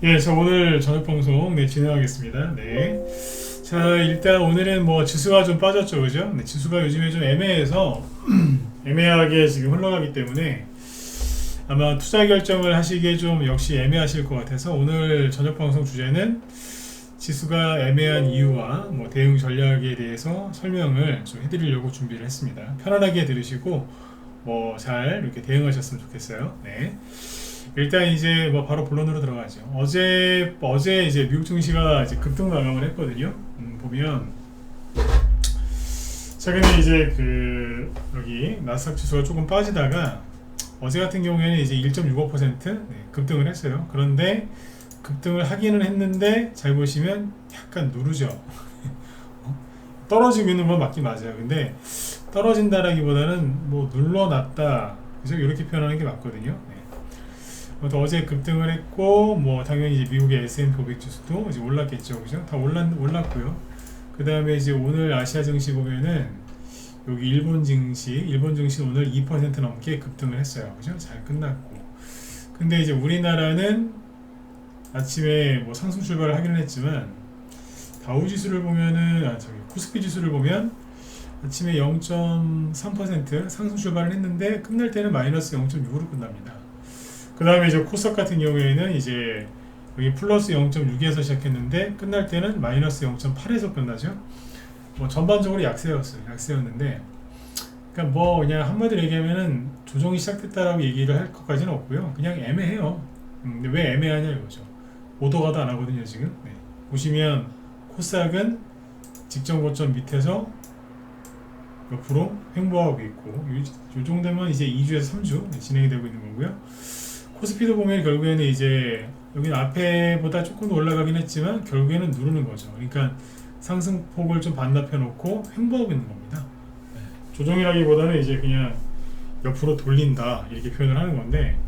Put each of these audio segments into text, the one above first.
예, 자 오늘 저녁 방송 진행하겠습니다. 네. 자 일단 오늘은 뭐 지수가 좀 빠졌죠, 그죠? 네, 지수가 요즘에 좀 애매해서 애매하게 지금 흘러가기 때문에 아마 투자 결정을 하시기에 좀 역시 애매하실 것 같아서 오늘 저녁 방송 주제는 지수가 애매한 이유와 뭐 대응 전략에 대해서 설명을 좀 해드리려고 준비를 했습니다. 편안하게 들으시고 뭐 잘 이렇게 대응하셨으면 좋겠어요. 네. 일단 이제 뭐 바로 본론으로 들어가죠. 어제 이제 미국 증시가 이제 급등 마감을 했거든요. 보면 최근에 이제 그 여기 나스닥 지수가 조금 빠지다가 어제 같은 경우에는 이제 1.65% 급등을 했어요. 그런데 급등을 하기는 했는데 잘 보시면 약간 누르죠. 떨어지고 있는 건 맞긴 맞아요. 근데 떨어진다라기보다는 뭐 눌러놨다, 그래서 이렇게 표현하는 게 맞거든요. 어제 급등을 했고, 뭐 당연히 이제 미국의 S&P 500 지수도 이제 올랐겠죠, 그죠? 다 올랐고요. 그 다음에 이제 오늘 아시아 증시 보면은 여기 일본 증시 오늘 2% 넘게 급등을 했어요, 그죠? 잘 끝났고. 근데 이제 우리나라는 아침에 뭐 상승 출발을 하기는 했지만 다우 지수를 보면은 코스피 지수를 보면 아침에 0.3% 상승 출발을 했는데 끝날 때는 마이너스 0.6으로 끝납니다. 그 다음에 이제 코스닥 같은 경우에는 이제 여기 플러스 0.6에서 시작했는데 끝날 때는 마이너스 0.8에서 끝나죠. 뭐 전반적으로 약세였는데, 그러니까 뭐 그냥 한마디로 얘기하면은 조정이 시작됐다라고 얘기를 할 것까지는 없고요. 그냥 애매해요. 근데 왜 애매하냐 이거죠. 오더가도 안 하거든요 지금. 네. 보시면 코스닥은 직전 고점 밑에서 옆으로 횡보하고 있고, 요 정도면 이제 2주에서 3주 진행이 되고 있는 거고요. 코스피도 보면 결국에는 이제 여기는 앞에보다 조금 더 올라가긴 했지만 결국에는 누르는 거죠. 그러니까 상승폭을 좀 반납해 놓고 횡보하고 있는 겁니다. 조정이라기보다는 이제 그냥 옆으로 돌린다 이렇게 표현을 하는 건데,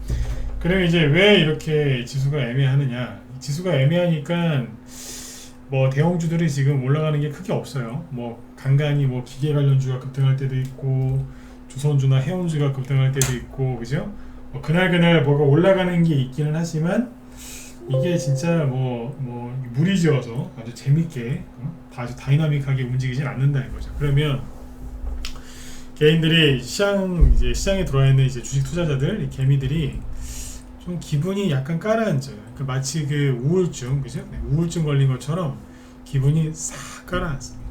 그러면 이제 왜 이렇게 지수가 애매하느냐? 지수가 애매하니까 뭐 대형주들이 지금 올라가는 게 크게 없어요. 뭐 간간히 뭐 기계 관련주가 급등할 때도 있고, 조선주나 해운주가 급등할 때도 있고, 그죠? 뭐 그날 뭐가 올라가는 게 있기는 하지만 이게 진짜 뭐 무리지어서 아주 재밌게 아주 다이나믹하게 움직이진 않는다 이거죠. 그러면 개인들이 시장에 들어와 있는 이제 주식 투자자들, 이 개미들이 좀 기분이 약간 가라앉아요. 그러니까 마치 그 우울증, 그죠? 네, 우울증 걸린 것처럼 기분이 싹 가라앉습니다.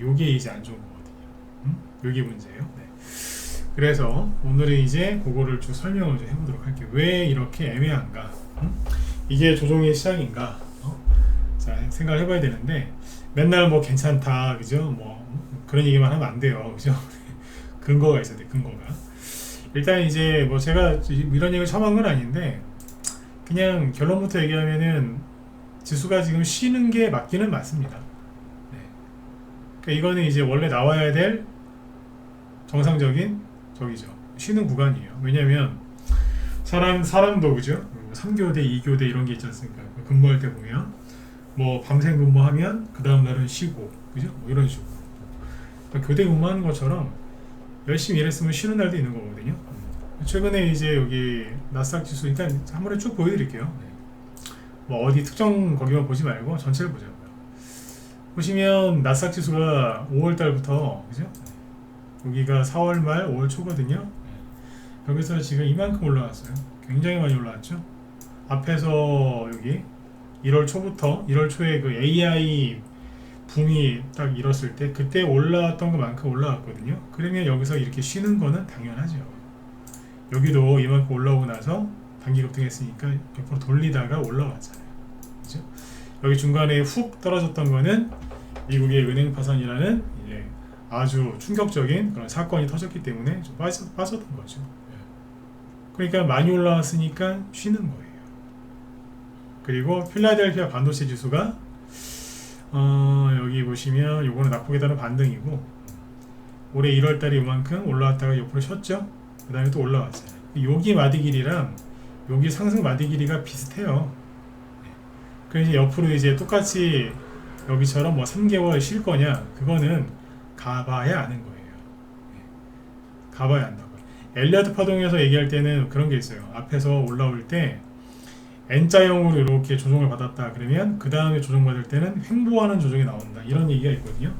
요게 이제 안 좋은 거거든요. 요게 문제예요. 네. 그래서 오늘은 이제 그거를 좀 설명을 좀 해보도록 할게요. 왜 이렇게 애매한가? 이게 조종의 시작인가? 자, 생각을 해봐야 되는데 맨날 뭐 괜찮다, 그죠? 뭐 그런 얘기만 하면 안 돼요, 그죠? 근거가 있어야 돼, 근거가. 일단 이제 뭐 제가 이런 얘기를 처음 한 건 아닌데 그냥 결론부터 얘기하면은 지수가 지금 쉬는 게 맞기는 맞습니다. 네. 그러니까 이거는 이제 원래 나와야 될 정상적인 저기죠. 쉬는 구간이에요. 왜냐면 사람도 그죠? 3교대, 2교대 이런 게 있지 않습니까? 근무할 때 보면 뭐 밤샘 근무하면 그 다음 날은 쉬고, 그죠? 뭐 이런 식으로. 그러니까 교대 근무하는 것처럼 열심히 일했으면 쉬는 날도 있는 거거든요. 최근에 이제 여기 나스닥 지수 일단 한 번에 쭉 보여드릴게요. 네. 뭐 어디 특정 거기만 보지 말고 전체를 보자고요. 보시면 나스닥 지수가 5월 달부터, 그죠? 여기가 4월 말 5월 초거든요. 여기서 지금 이만큼 올라왔어요. 굉장히 많이 올라왔죠. 앞에서 여기 1월 초부터 1월 초에 그 AI 붐이 딱 일었을 때 그때 올라왔던 것만큼 올라왔거든요. 그러면 여기서 이렇게 쉬는 거는 당연하죠. 여기도 이만큼 올라오고 나서 단기 급등했으니까 옆으로 돌리다가 올라왔잖아요. 그죠? 여기 중간에 훅 떨어졌던 거는 미국의 은행 파산이라는 이제 아주 충격적인 그런 사건이 터졌기 때문에 좀 빠졌던 거죠. 그러니까 많이 올라왔으니까 쉬는 거예요. 그리고 필라델피아 반도체 지수가 여기 보시면 요거는 낙폭에 따른 반등이고, 올해 1월달에 이만큼 올라왔다가 옆으로 쉬었죠. 그 다음에 또 올라왔어요. 여기 마디 길이랑 여기 상승 마디 길이가 비슷해요. 그래서 옆으로 이제 똑같이 여기처럼 뭐 3개월 쉴 거냐, 그거는 가봐야 아는 거예요. 가봐야 한다고. 엘리어트 파동에서 얘기할 때는 그런 게 있어요. 앞에서 올라올 때 N자형으로 이렇게 조정을 받았다 그러면 그 다음에 조정받을 때는 횡보하는 조정이 나온다 이런 얘기가 있거든요.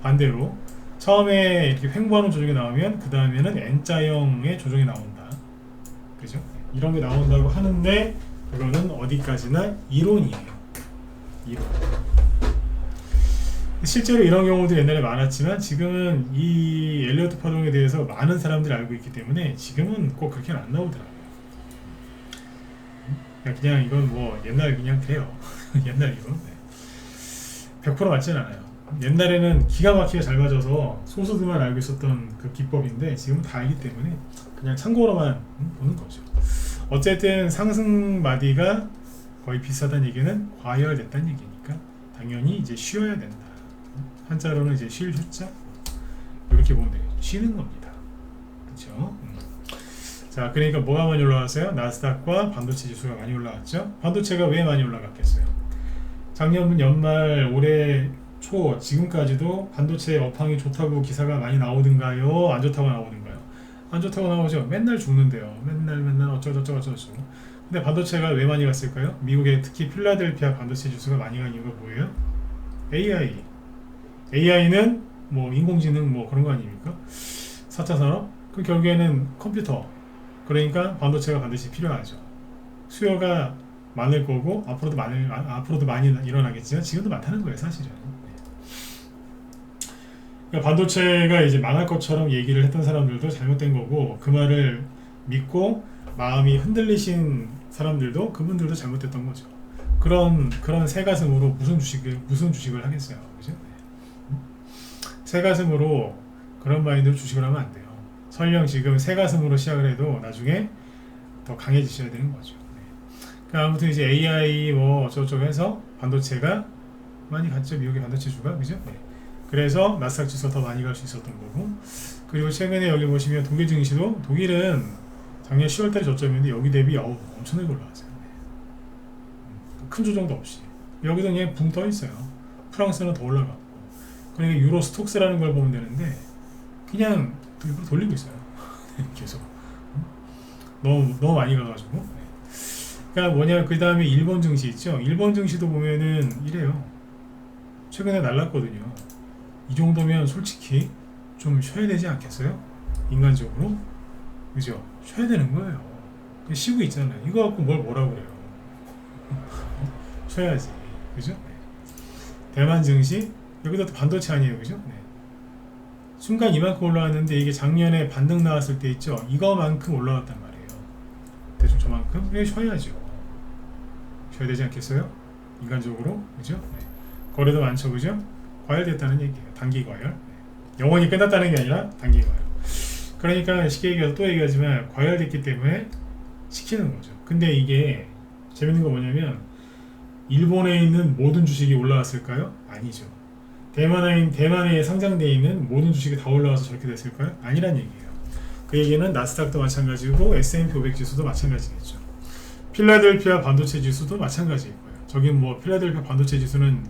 반대로 처음에 이렇게 횡보하는 조정이 나오면 그 다음에는 N자형의 조정이 나온다. 그죠? 이런 게 나온다고 하는데 그거는 어디까지나 이론이에요. 이론. 실제로 이런 경우도 옛날에 많았지만 지금은 이 엘리어트 파동에 대해서 많은 사람들이 알고 있기 때문에 지금은 꼭 그렇게는 안 나오더라고요. 그냥 이건 뭐 옛날 그냥 돼요. 옛날 이론. 100% 맞진 않아요. 옛날에는 기가 막히게 잘 맞아서 소수들만 알고 있었던 그 기법인데 지금은 다 알기 때문에 그냥 참고로만 보는 거죠. 어쨌든 상승 마디가 거의 비슷하다는 얘기는 과열됐다는 얘기니까 당연히 이제 쉬어야 된다. 한자로는 이제 쉴 휴자 이렇게 보면 돼요. 쉬는 겁니다. 그렇죠? 자, 그러니까 뭐가 많이 올라왔어요? 나스닥과 반도체 지수가 많이 올라왔죠. 반도체가 왜 많이 올라갔겠어요? 작년 연말 올해 초 지금까지도 반도체 업황이 좋다고 기사가 많이 나오든가요? 안 좋다고 나오든가요? 안 좋다고 나오죠. 맨날 죽는데요. 맨날 어쩌고저쩌고. 근데 반도체가 왜 많이 갔을까요? 미국의 특히 필라델피아 반도체 지수가 많이 간 이유가 뭐예요? AI는 뭐 인공지능 뭐 그런 거 아닙니까? 4차 산업? 그 결국에는 컴퓨터. 그러니까 반도체가 반드시 필요하죠. 수요가 많을 거고 앞으로도 많이 일어나겠지만 지금도 많다는 거예요, 사실은. 그러니까 반도체가 이제 망할 것처럼 얘기를 했던 사람들도 잘못된 거고 그 말을 믿고 마음이 흔들리신 사람들도 그분들도 잘못됐던 거죠. 그런 새 가슴으로 무슨 주식을 하겠어요, 그죠? 새 가슴으로 그런 마인드로 주식을 하면 안 돼요. 설령 지금 새 가슴으로 시작을 해도 나중에 더 강해지셔야 되는 거죠. 그러니까 아무튼 이제 AI 뭐 어쩌고저쩌고 해서 반도체가 많이 갔죠, 미국의 반도체 주가, 그죠? 그래서 나스닥 지수가 더 많이 갈 수 있었던 거고, 그리고 최근에 여기 보시면 독일 증시도 독일은 작년 10월달에 저점인데 여기 대비 엄청나게 올라왔어요. 큰 조정도 없이 여기도 그냥 붕 떠 있어요. 프랑스는 더 올라가고, 그러니까 유로 스톡스라는 걸 보면 되는데 그냥 일부러 돌리고 있어요. 계속 너무 많이 가가지고. 그러니까 뭐냐, 그 다음에 일본 증시 있죠. 일본 증시도 보면은 이래요. 최근에 날랐거든요. 이 정도면 솔직히 좀 쉬어야 되지 않겠어요? 인간적으로, 그죠? 쉬어야 되는 거예요. 쉬고 있잖아요. 이거 갖고 뭐라 그래요? 쉬어야지, 그죠? 대만 증시 여기도 반도체 아니에요, 그죠? 순간 이만큼 올라왔는데 이게 작년에 반등 나왔을 때 있죠. 이거만큼 올라왔단 말이에요. 대충 저만큼. 왜 쉬어야죠? 쉬어야 되지 않겠어요? 인간적으로, 그죠? 거래도 많죠, 그죠? 과열됐다는 얘기예요. 단기 과열. 영원히 끝났다는 게 아니라 단기 과열. 그러니까 쉽게 얘기해서 또 얘기하지만 과열됐기 때문에 시키는 거죠. 근데 이게 재밌는 거 뭐냐면 일본에 있는 모든 주식이 올라왔을까요? 아니죠. 대만에 상장되어 있는 모든 주식이 다 올라와서 저렇게 됐을까요? 아니란 얘기예요. 그 얘기는 나스닥도 마찬가지고 S&P 500 지수도 마찬가지겠죠. 필라델피아 반도체 지수도 마찬가지일 거예요. 저기 뭐 필라델피아 반도체 지수는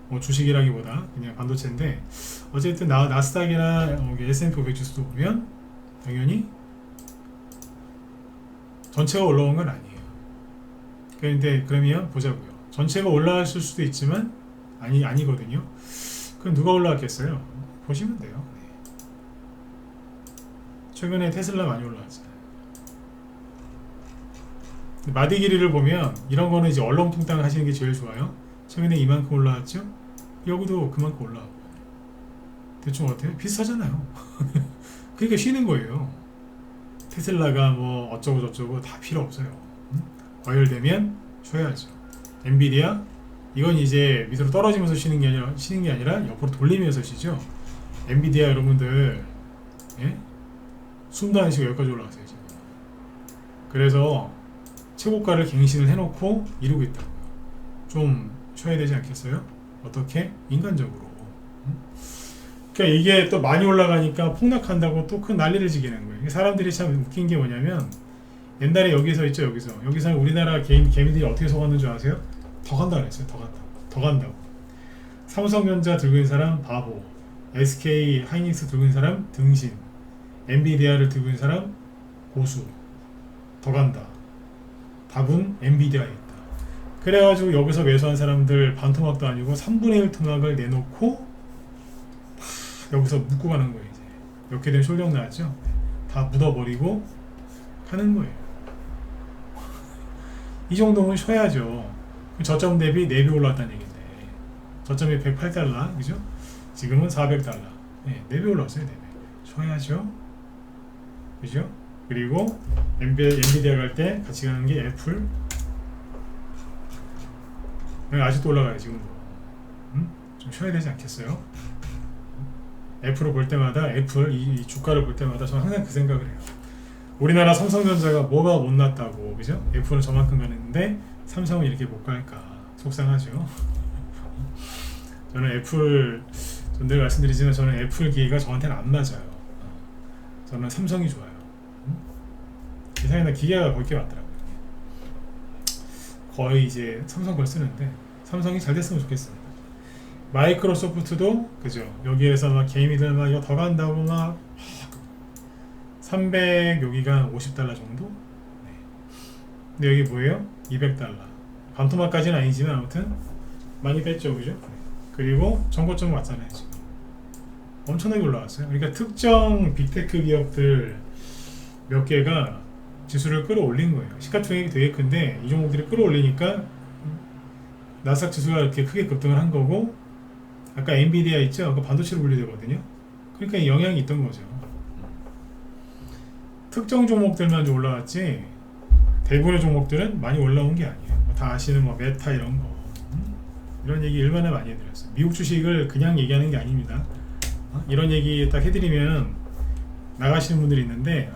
뭐 주식이라기보다 그냥 반도체인데 어쨌든 나스닥이나 S&P 500 지수도 보면 당연히 전체가 올라온 건 아니에요. 그런데 그러면 보자고요. 전체가 올라왔을 수도 있지만 아니거든요. 그럼 누가 올라왔겠어요? 보시면 돼요. 최근에 테슬라 많이 올라왔잖아요. 마디 길이를 보면 이런 거는 이제 얼렁뚱땅 하시는 게 제일 좋아요. 최근에 이만큼 올라왔죠? 여기도 그만큼 올라오고. 대충 어때요? 비슷하잖아요. 그러니까 쉬는 거예요. 테슬라가 뭐 어쩌고 저쩌고 다 필요 없어요. 과열되면 쉬어야죠. 엔비디아 이건 이제 밑으로 떨어지면서 쉬는 게 아니라 옆으로 돌리면서 쉬죠. 엔비디아 여러분들, 예? 숨도 안 쉬고 여기까지 올라갔어요 지금. 그래서 최고가를 갱신을 해놓고 이루고 있다고요. 좀 쉬어야 되지 않겠어요? 어떻게? 인간적으로. 그러니까 이게 또 많이 올라가니까 폭락한다고 또 큰 난리를 지기는 거예요. 사람들이 참 웃긴 게 뭐냐면 옛날에 여기서 있죠, 여기서 우리나라 개미들이 어떻게 속았는 줄 아세요? 더 간다 그랬어요. 더 간다고. 삼성전자 들고 있는 사람 바보, SK 하이닉스 들고 있는 사람 등신, 엔비디아를 들고 있는 사람 고수. 더 간다. 답은 엔비디아에 있다. 그래가지고 여기서 매수한 사람들 반토막도 아니고 3분의 1 토막을 내놓고 여기서 묶고 가는 거예요. 이제 이렇게 되면 숄령 나왔죠. 다 묻어버리고 하는 거예요. 이 정도면 쉬어야죠. 저점 대비 4배 올랐다는 얘기인데 저점이 108달러 그죠? 지금은 400달러. 네, 4배 올랐어요. 4배. 쉬어야죠. 그죠? 그리고 엔비디아 갈 때 같이 가는 게 애플. 아직도 올라가요 지금도. 좀 쉬어야 되지 않겠어요? 애플을 볼 때마다 애플 이 주가를 볼 때마다 저는 항상 그 생각을 해요. 우리나라 삼성전자가 뭐가 못났다고 그죠? 애플은 저만큼 가는데 삼성은 이렇게 못 갈까 속상하죠. 저는 애플 늘 말씀드리지만 저는 애플 기계가 저한테는 안 맞아요. 저는 삼성이 좋아요. 세상에나 기계가 그렇게 많더라고요. 거의 이제 삼성 걸 쓰는데 삼성이 잘 됐으면 좋겠습니다. 마이크로소프트도 그죠? 여기에서 막 게임이들 막 이거 더 간다고 막 300 여기가 50달러 정도? 네. 근데 여기 뭐예요? 200달러. 반토막까지는 아니지만 아무튼 많이 뺐죠, 그죠? 그리고 전고점 왔잖아요 지금. 엄청나게 올라왔어요. 그러니까 특정 빅테크 기업들 몇 개가 지수를 끌어올린 거예요. 시가총액이 되게 큰데 이 종목들이 끌어올리니까 나스닥 지수가 이렇게 크게 급등을 한 거고 아까 엔비디아 있죠? 그 반도체로 분류되거든요. 그러니까 영향이 있던 거죠. 특정 종목들만 좀 올라왔지 대부분의 종목들은 많이 올라온 게 아니에요. 다 아시는 뭐 메타 이런 거 이런 얘기 얼마나 많이 해드렸어요. 미국 주식을 그냥 얘기하는 게 아닙니다. 이런 얘기 딱 해드리면 나가시는 분들이 있는데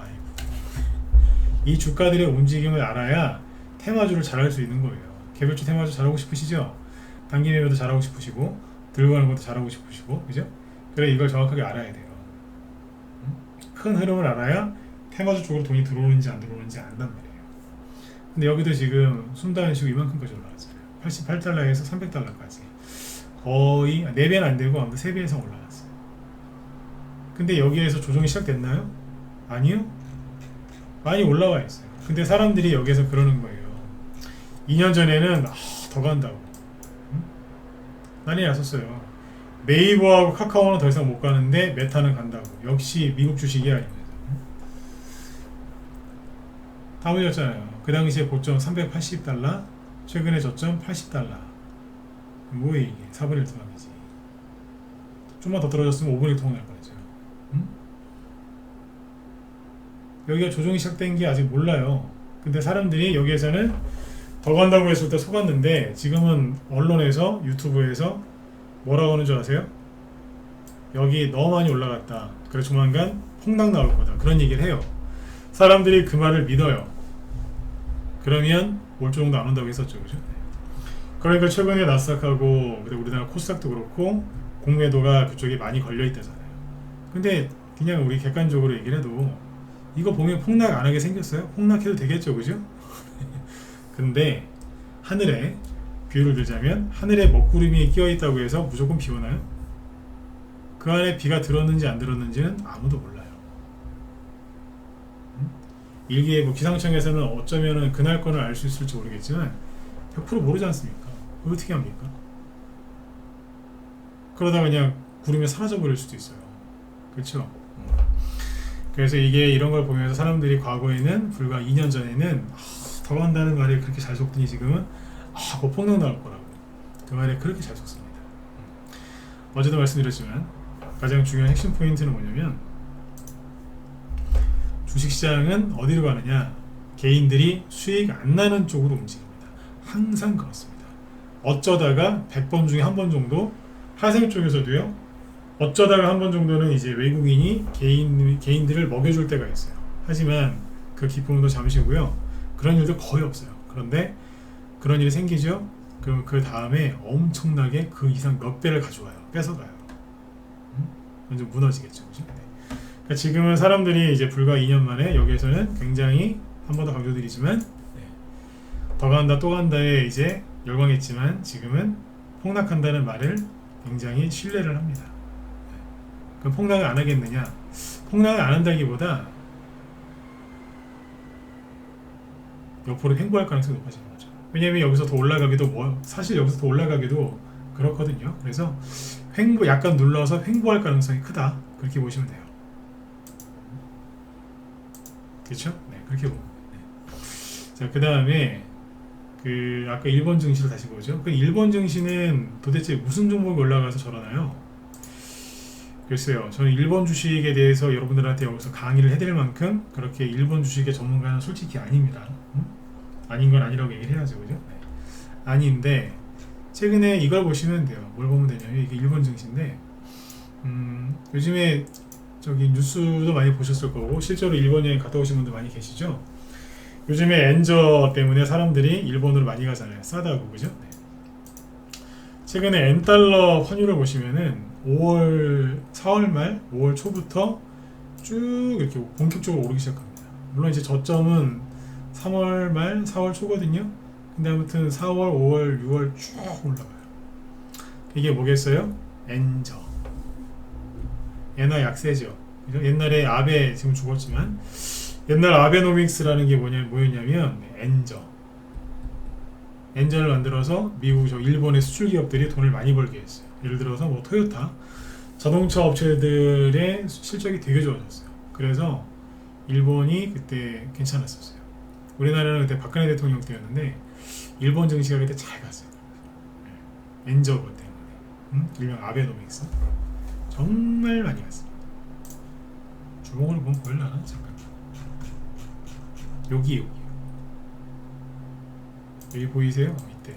이 주가들의 움직임을 알아야 테마주를 잘할 수 있는 거예요. 개별주 테마주 잘하고 싶으시죠? 단기 매매도 잘하고 싶으시고 들고 가는 것도 잘하고 싶으시고 그죠? 그래 이걸 정확하게 알아야 돼요. 큰 흐름을 알아야 테마주 쪽으로 돈이 들어오는지 안 들어오는지 안단 말이에요. 근데 여기도 지금 숨다는 식으로 이만큼까지 올라갔어요. 88달러에서 300달러까지 거의 4배는 안 되고 아무튼 3배 이상 올라갔어요. 근데 여기에서 조정이 시작됐나요? 아니요. 많이 올라와 있어요. 근데 사람들이 여기에서 그러는 거예요. 2년 전에는 더 간다고 난리 났었어요. 네이버하고 카카오는 더 이상 못 가는데 메타는 간다고. 역시 미국 주식이야 이러면서. 다 올렸잖아요. 그 당시에 고점 380달러, 최근에 저점 80달러. 뭐야 이게 4분의 1 토막이지. 좀만 더 떨어졌으면 5분의 1 토막 날 뻔했어요. 여기가 조정이 시작된 게 아직 몰라요. 근데 사람들이 여기에서는 더 간다고 했을 때 속았는데 지금은 언론에서 유튜브에서 뭐라고 하는 줄 아세요? 여기 너무 많이 올라갔다. 그래서 조만간 폭락 나올 거다. 그런 얘기를 해요. 사람들이 그 말을 믿어요. 그러면 올 정도 안 온다고 했었죠. 그죠? 그러니까 최근에 나스닥하고 우리나라 코스닥도 그렇고 공매도가 그쪽에 많이 걸려 있다잖아요. 근데 그냥 우리 객관적으로 얘기를 해도 이거 보면 폭락 안 하게 생겼어요? 폭락해도 되겠죠. 그죠? 근데 하늘에 비유를 들자면 하늘에 먹구름이 끼어 있다고 해서 무조건 비 오나요? 그 안에 비가 들었는지 안 들었는지는 아무도 몰라요. 일기예보 기상청에서는 어쩌면은 그날 거는 알 수 있을지 모르겠지만 100% 모르지 않습니까? 그걸 어떻게 합니까? 그러다 그냥 구름이 사라져 버릴 수도 있어요. 그렇죠? 그래서 이게 이런 걸 보면서 사람들이 과거에는 불과 2년 전에는 더 간다는 말에 그렇게 잘 속더니 지금은 곧 폭락 나올 거라고 그 말에 그렇게 잘 속습니다. 어제도 말씀드렸지만 가장 중요한 핵심 포인트는 뭐냐면 주식시장은 어디로 가느냐, 개인들이 수익 안 나는 쪽으로 움직입니다. 항상 그렇습니다. 어쩌다가 100번 중에 한 번 정도 하생 쪽에서도요, 어쩌다가 한 번 정도는 이제 외국인이 개인들을 먹여줄 때가 있어요. 하지만 그 기쁨도 잠시고요. 그런 일도 거의 없어요. 그런데 그런 일이 생기죠. 그럼 그 다음에 엄청나게 그 이상 몇 배를 가져와요. 뺏어가요. 완전 무너지겠죠. 그죠? 네. 그러니까 지금은 사람들이 이제 불과 2년 만에 여기에서는 굉장히 한 번 더 강조드리지만 더 간다 또 간다에 이제 열광했지만 지금은 폭락한다는 말을 굉장히 신뢰를 합니다. 그럼 폭락을 안 하겠느냐? 폭락을 안 한다기보다 옆으로 횡보할 가능성이 높아지는 거죠. 왜냐면 여기서 더 올라가기도 사실 여기서 더 올라가기도 그렇거든요. 그래서 횡보 약간 눌러서 횡보할 가능성이 크다. 그렇게 보시면 돼요. 그렇죠? 네, 그렇게 보면. 네. 자, 그 다음에 그 아까 일본 증시를 다시 보죠. 그 일본 증시는 도대체 무슨 종목이 올라가서 저러나요? 글쎄요. 저는 일본 주식에 대해서 여러분들한테 여기서 강의를 해드릴 만큼 그렇게 일본 주식의 전문가는 솔직히 아닙니다. 아닌 건 아니라고 얘기를 해야죠, 그죠? 네. 아닌데 최근에 이걸 보시면 돼요. 뭘 보면 되냐면 이게 일본 증시인데 요즘에 저기 뉴스도 많이 보셨을 거고 실제로 일본 여행 갔다 오신 분들 많이 계시죠? 요즘에 엔저 때문에 사람들이 일본으로 많이 가잖아요. 싸다고, 그죠? 네. 최근에 엔달러 환율을 보시면은 4월 말, 5월 초부터 쭉 이렇게 본격적으로 오르기 시작합니다. 물론 이제 저점은 3월 말, 4월 초거든요. 근데 아무튼 4월, 5월, 6월 쭉 올라가요. 이게 뭐겠어요? 엔저. 엔화 약세죠. 그죠? 옛날에 아베 지금 죽었지만 옛날 아베노믹스라는 게 뭐였냐면 엔저. 엔저를 만들어서 일본의 수출 기업들이 돈을 많이 벌게 했어요. 예를 들어서 뭐 토요타 자동차 업체들의 실적이 되게 좋아졌어요. 그래서 일본이 그때 괜찮았었어요. 우리나라는 그때 박근혜 대통령 때였는데 일본 증시가 그때 잘 갔어요. 엔저거 때문에. 일명 아베노믹스 정말 많이 갔습니다. 주먹으로 보면 보일라나? 잠깐. 여기 보이세요? 이때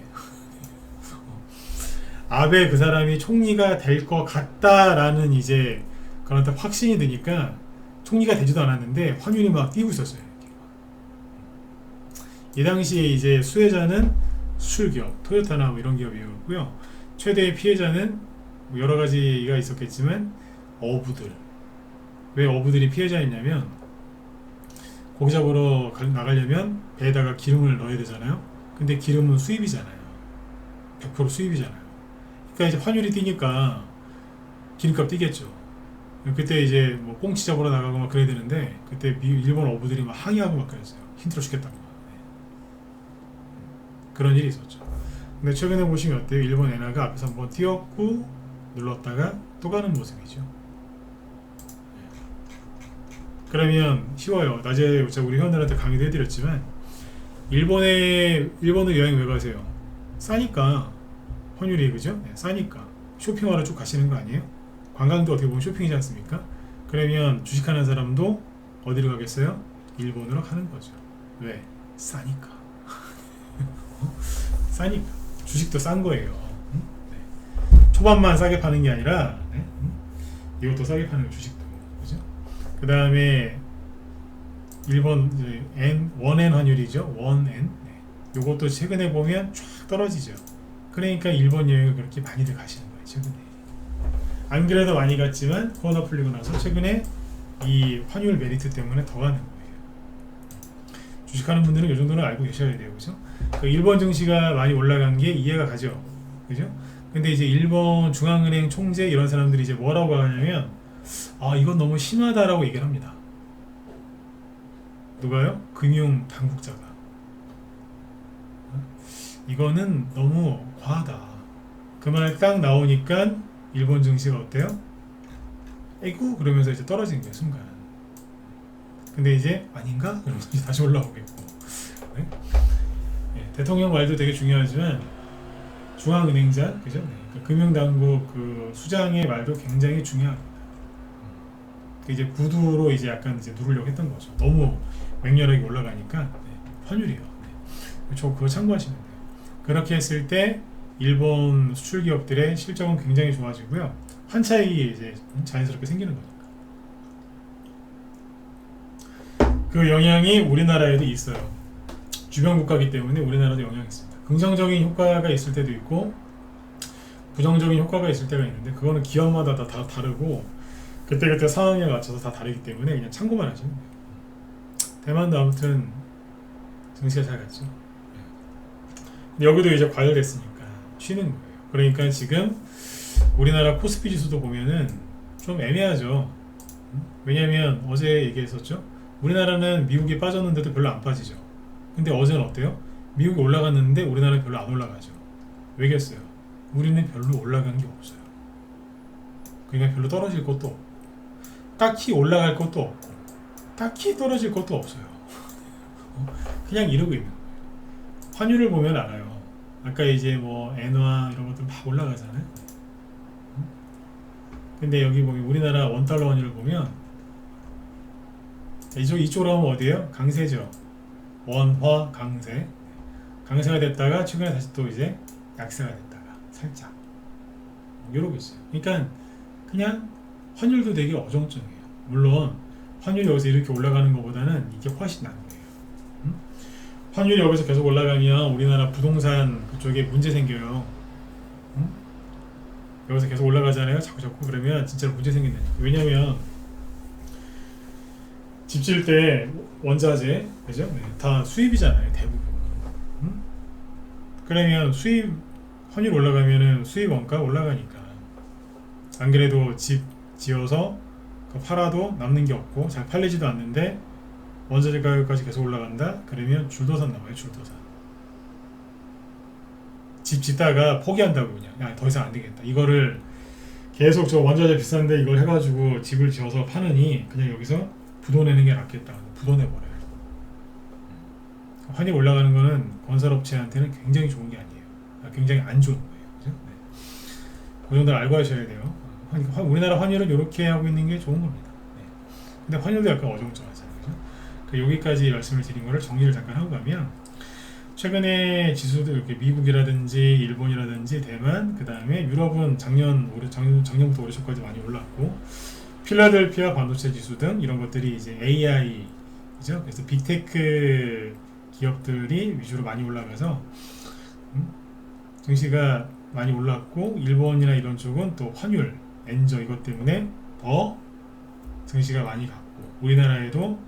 아베 그 사람이 총리가 될 것 같다라는 이제 그런 확신이 드니까 총리가 되지도 않았는데 환율이 막 뛰고 있었어요. 이 당시에 이제 수혜자는 수출기업, 토요타나 뭐 이런 기업이었고요. 최대의 피해자는 뭐 여러 가지가 있었겠지만 어부들. 왜 어부들이 피해자였냐면 고기 잡으러 나가려면 배에다가 기름을 넣어야 되잖아요. 근데 기름은 수입이잖아요. 100% 수입이잖아요. 그러니까 이제 환율이 뛰니까 기름값 뛰겠죠. 그때 이제 뭐 꽁치 잡으러 나가고 막 그래야 되는데 그때 일본 어부들이 막 항의하고 막 그랬어요. 힘들어 죽겠다고. 그런 일이 있었죠. 근데 최근에 보시면 어때요? 일본 엔화가 앞에서 한번 뛰었고 눌렀다가 또 가는 모습이죠. 그러면 쉬워요. 낮에 우리 회원들한테 강의도 해드렸지만 일본을 여행 왜 가세요? 싸니까. 환율이, 그죠? 네, 싸니까 쇼핑하러 쭉 가시는 거 아니에요? 관광도 어떻게 보면 쇼핑이지 않습니까? 그러면 주식하는 사람도 어디로 가겠어요? 일본으로 가는 거죠. 왜? 싸니까. 싸니까. 주식도 싼 거예요. 네. 초반만 싸게 파는 게 아니라 네? 이것도 싸게 파는 주식도, 그죠? 그 다음에 일본 원엔 환율이죠. 원엔. 네. 요것도 최근에 보면 쫙 떨어지죠. 그러니까 일본 여행을 그렇게 많이들 가시는 거예요. 최근에. 안 그래도 많이 갔지만 코로나 풀리고 나서 최근에 이 환율 메리트 때문에 더 가는 거예요. 주식하는 분들은 이 정도는 알고 계셔야 돼요. 그죠? 그 일본 증시가 많이 올라간 게 이해가 가죠. 그죠? 근데 이제 일본 중앙은행 총재 이런 사람들이 이제 뭐라고 하냐면 이건 너무 심하다라고 얘기를 합니다. 누가요? 금융 당국자가. 이거는 너무 과하다. 그 말 딱 나오니까 일본 증시가 어때요? 에이구 그러면서 이제 떨어지는 거예요, 순간. 근데 이제 아닌가? 그러면서 이제 다시 올라오겠고. 네? 네, 대통령 말도 되게 중요하지만 중앙은행자, 그죠? 네, 그 금융당국 그 수장의 말도 굉장히 중요합니다. 이제 구두로 이제 약간 이제 누르려고 했던 거죠. 너무 맹렬하게 올라가니까 환율이요. 그거 참고하시면 돼요. 그렇게 했을 때 일본 수출 기업들의 실적은 굉장히 좋아지고요. 환차익이 이제 자연스럽게 생기는 거니까. 그 영향이 우리나라에도 있어요. 주변 국가이기 때문에 우리나라도 영향이 있습니다. 긍정적인 효과가 있을 때도 있고 부정적인 효과가 있을 때가 있는데 그거는 기업마다 다 다르고 그때그때 상황에 맞춰서 다 다르기 때문에 그냥 참고만 하시면 돼요. 대만도 아무튼 증시가 잘 갔죠. 여기도 이제 과열됐으니까 쉬는 거예요. 그러니까 지금 우리나라 코스피 지수도 보면은 좀 애매하죠. 왜냐면 어제 얘기했었죠. 우리나라는 미국이 빠졌는데도 별로 안 빠지죠. 근데 어제는 어때요? 미국이 올라갔는데 우리나라는 별로 안 올라가죠. 왜겠어요? 우리는 별로 올라간 게 없어요. 그러니까 별로 떨어질 것도 없고 딱히 올라갈 것도 없고 딱히 떨어질 것도 없어요. 그냥 이러고 있는 거예요. 환율을 보면 알아요. 아까 이제 뭐 엔화 이런 것들 막 올라가잖아요. 근데 여기 보면 우리나라 원달러 환율을 보면 이쪽으로 하면 어디예요? 강세죠. 원화 강세. 강세가 됐다가 최근에 다시 또 이제 약세가 됐다가 살짝 이러고 있어요. 그러니까 그냥 환율도 되게 어정쩡해요. 물론 환율이 여기서 이렇게 올라가는 것보다는 이게 훨씬 나은 거예요. 환율이 여기서 계속 올라가면 우리나라 부동산 그쪽에 문제 생겨요. 여기서 계속 올라가잖아요. 자꾸 그러면 진짜로 문제 생긴다니까. 왜냐면 집 지을 때 원자재 그죠? 네, 다 수입이잖아요. 대부분. 그러면 수입 환율 올라가면은 수입 원가 올라가니까. 안 그래도 집 지어서 팔아도 남는 게 없고 잘 팔리지도 않는데 원자재 가격까지 계속 올라간다? 그러면 줄도산 나와요. 줄도산. 집 짓다가 포기한다고 그냥 야, 더 이상 안 되겠다. 이거를 계속 저 원자재 비싼데 이걸 해가지고 집을 지어서 파느니 그냥 여기서 부도 내는 게 낫겠다. 부도 내버려요. 환율 올라가는 거는 건설업체한테는 굉장히 좋은 게 아니에요. 굉장히 안 좋은 거예요. 그죠? 네. 그 정도를 알고 하셔야 돼요. 우리나라 환율은 이렇게 하고 있는 게 좋은 겁니다. 네. 근데 환율도 약간 어정쩡하잖아요. 그죠? 여기까지 말씀을 드린 거를 정리를 잠깐 하고 가면 최근에 지수들 이렇게 미국이라든지 일본이라든지 대만 그 다음에 유럽은 작년부터 올해초까지 많이 올랐고 필라델피아 반도체 지수 등 이런 것들이 이제 AI 그죠? 그래서 빅테크 기업들이 위주로 많이 올라가서 증시가 많이 올랐고 일본이나 이런 쪽은 또 환율 엔저 이것 때문에 더 증시가 많이 갔고 우리나라에도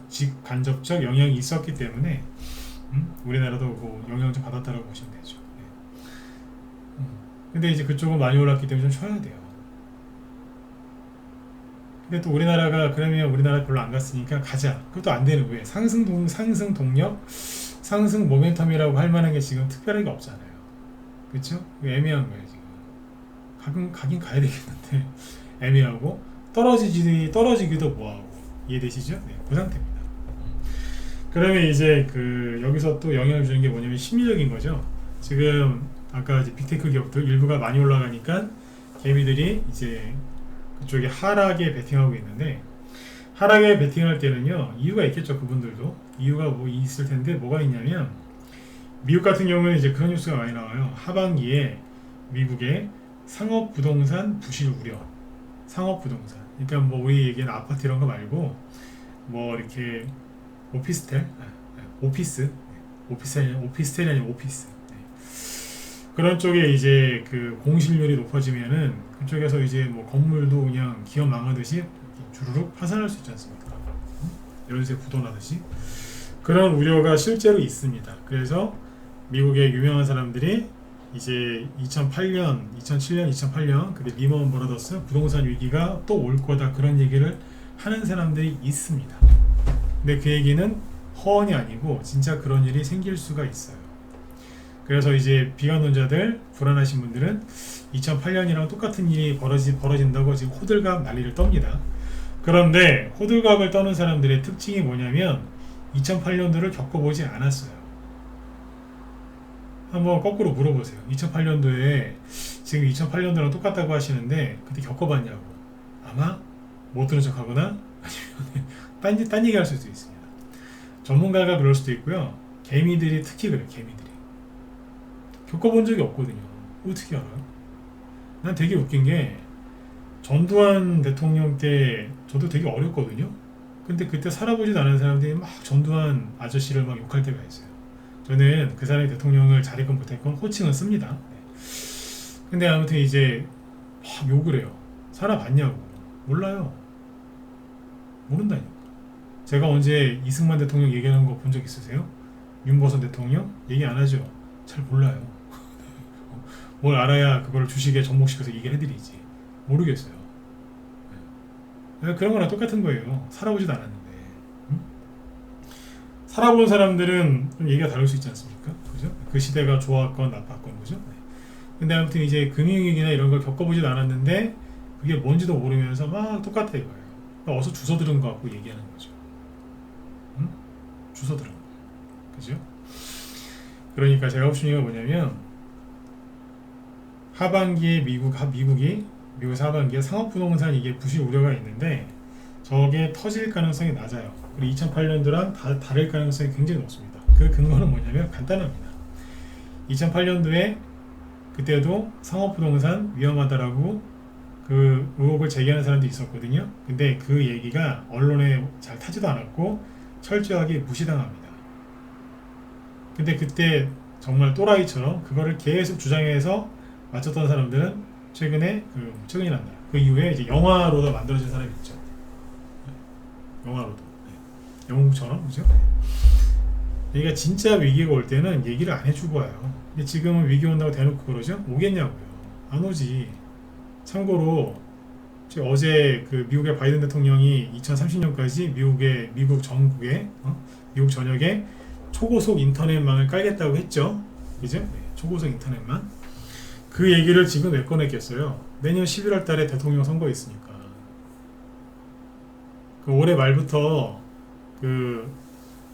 직간접적 영향이 있었기 때문에 우리나라도 뭐 영향을 좀 받았다고 보시면 되죠. 네. 근데 이제 그쪽은 많이 올랐기 때문에 좀 쉬어야 돼요. 근데 또 우리나라가 그러면 우리나라 별로 안 갔으니까 가자. 그것도 안 되는 왜? 상승 동력, 상승 모멘텀이라고 할 만한 게 지금 특별하게 없잖아요. 그렇죠? 애매한 거예요 지금. 가긴 가야 되겠는데 애매하고 떨어지기도 뭐하고 이해되시죠? 네, 그 상태입니다. 그러면 이제 여기서 또 영향을 주는 게 뭐냐면 심리적인 거죠. 지금 아까 이제 빅테크 기업들 일부가 많이 올라가니까 개미들이 이제 그쪽에 하락에 베팅하고 있는데 하락에 베팅할 때는요 이유가 있겠죠. 그분들도 이유가 뭐 있을 텐데 뭐가 있냐면 미국 같은 경우는 이제 그런 뉴스가 많이 나와요. 하반기에 미국의 상업부동산 부실 우려. 상업부동산. 그러니까 뭐 우리 얘기하는 아파트 이런 거 말고 뭐 이렇게 오피스텔, 오피스텔이 아니라 오피스. 그런 쪽에 이제 그 공실률이 높아지면은 그쪽에서 이제 뭐 건물도 그냥 기업 망하듯이 주르륵 파산할 수 있지 않습니까? 연쇄 부도나듯이 그런 우려가 실제로 있습니다. 그래서 미국의 유명한 사람들이 이제 2008년, 2007년, 2008년 그때 리먼 브라더스 부동산 위기가 또 올 거다 그런 얘기를 하는 사람들이 있습니다. 근데 그 얘기는 허언이 아니고 진짜 그런 일이 생길 수가 있어요. 그래서 이제 비관론자들, 불안하신 분들은 2008년이랑 똑같은 일이 벌어진다고 지금 호들갑 난리를 떱니다. 그런데 호들갑을 떠는 사람들의 특징이 뭐냐면 2008년도를 겪어보지 않았어요. 한번 거꾸로 물어보세요. 2008년도에 지금 2008년도랑 똑같다고 하시는데 그때 겪어봤냐고. 아마 못 들은 척하거나 아니면 딴 얘기 할 수도 있습니다. 전문가가 그럴 수도 있고요. 개미들이 특히 그래요. 개미들이 겪어본 적이 없거든요. 어떻게 알아요? 난 되게 웃긴 게 전두환 대통령 때 저도 되게 어렸거든요. 근데 그때 살아보지도 않은 사람들이 막 전두환 아저씨를 막 욕할 때가 있어요. 저는 그 사람이 대통령을 잘했건 못했건 호칭은 씁니다. 근데 아무튼 이제 막 욕을 해요. 살아봤냐고. 몰라요. 모른다니까. 제가 언제 이승만 대통령 얘기하는 거 본 적 있으세요? 윤보선 대통령? 얘기 안 하죠. 잘 몰라요. 뭘 알아야 그걸 주식에 접목시켜서 얘기를 해드리지. 모르겠어요. 그런 거랑 똑같은 거예요. 살아보지도 않았는데. 살아본 사람들은 좀 얘기가 다를 수 있지 않습니까? 그죠? 그 시대가 좋았건 나빴건 그죠? 네. 근데 아무튼 이제 금융위기나 이런 걸 겪어보지도 않았는데 그게 뭔지도 모르면서 막 똑같아 이거예요. 그러니까 어서 주워 들은 거 갖고 얘기하는 거죠. 응? 주워 들은 거. 그죠? 그러니까 제가 하고 싶은 얘기가 뭐냐면 하반기에 미국 하반기에 상업부동산 이게 부실 우려가 있는데 저게 터질 가능성이 낮아요. 그리고 2008년도랑 다를 가능성이 굉장히 높습니다. 그 근거는 뭐냐면 간단합니다. 2008년도에 그때도 상업부동산 위험하다라고 그 의혹을 제기하는 사람도 있었거든요. 근데 그 얘기가 언론에 잘 타지도 않았고 철저하게 무시당합니다. 근데 그때 정말 또라이처럼 그거를 계속 주장해서 맞췄던 사람들은 최근이 난다. 그 이후에 이제 영화로도 만들어진 사람이 있죠. 영화로도. 네. 영국처럼, 그죠? 얘가 진짜 위기가 올 때는 얘기를 안 해주고 와요. 근데 지금은 위기 온다고 대놓고 그러죠? 오겠냐고요. 안 오지. 참고로 어제 그 미국의 바이든 대통령이 2030년까지 미국 전국에 미국 전역에 초고속 인터넷망을 깔겠다고 했죠. 그죠? 네. 초고속 인터넷망. 그 얘기를 지금 왜 꺼냈겠어요? 내년 11월 달에 대통령 선거 있으니까. 그 올해 말부터 그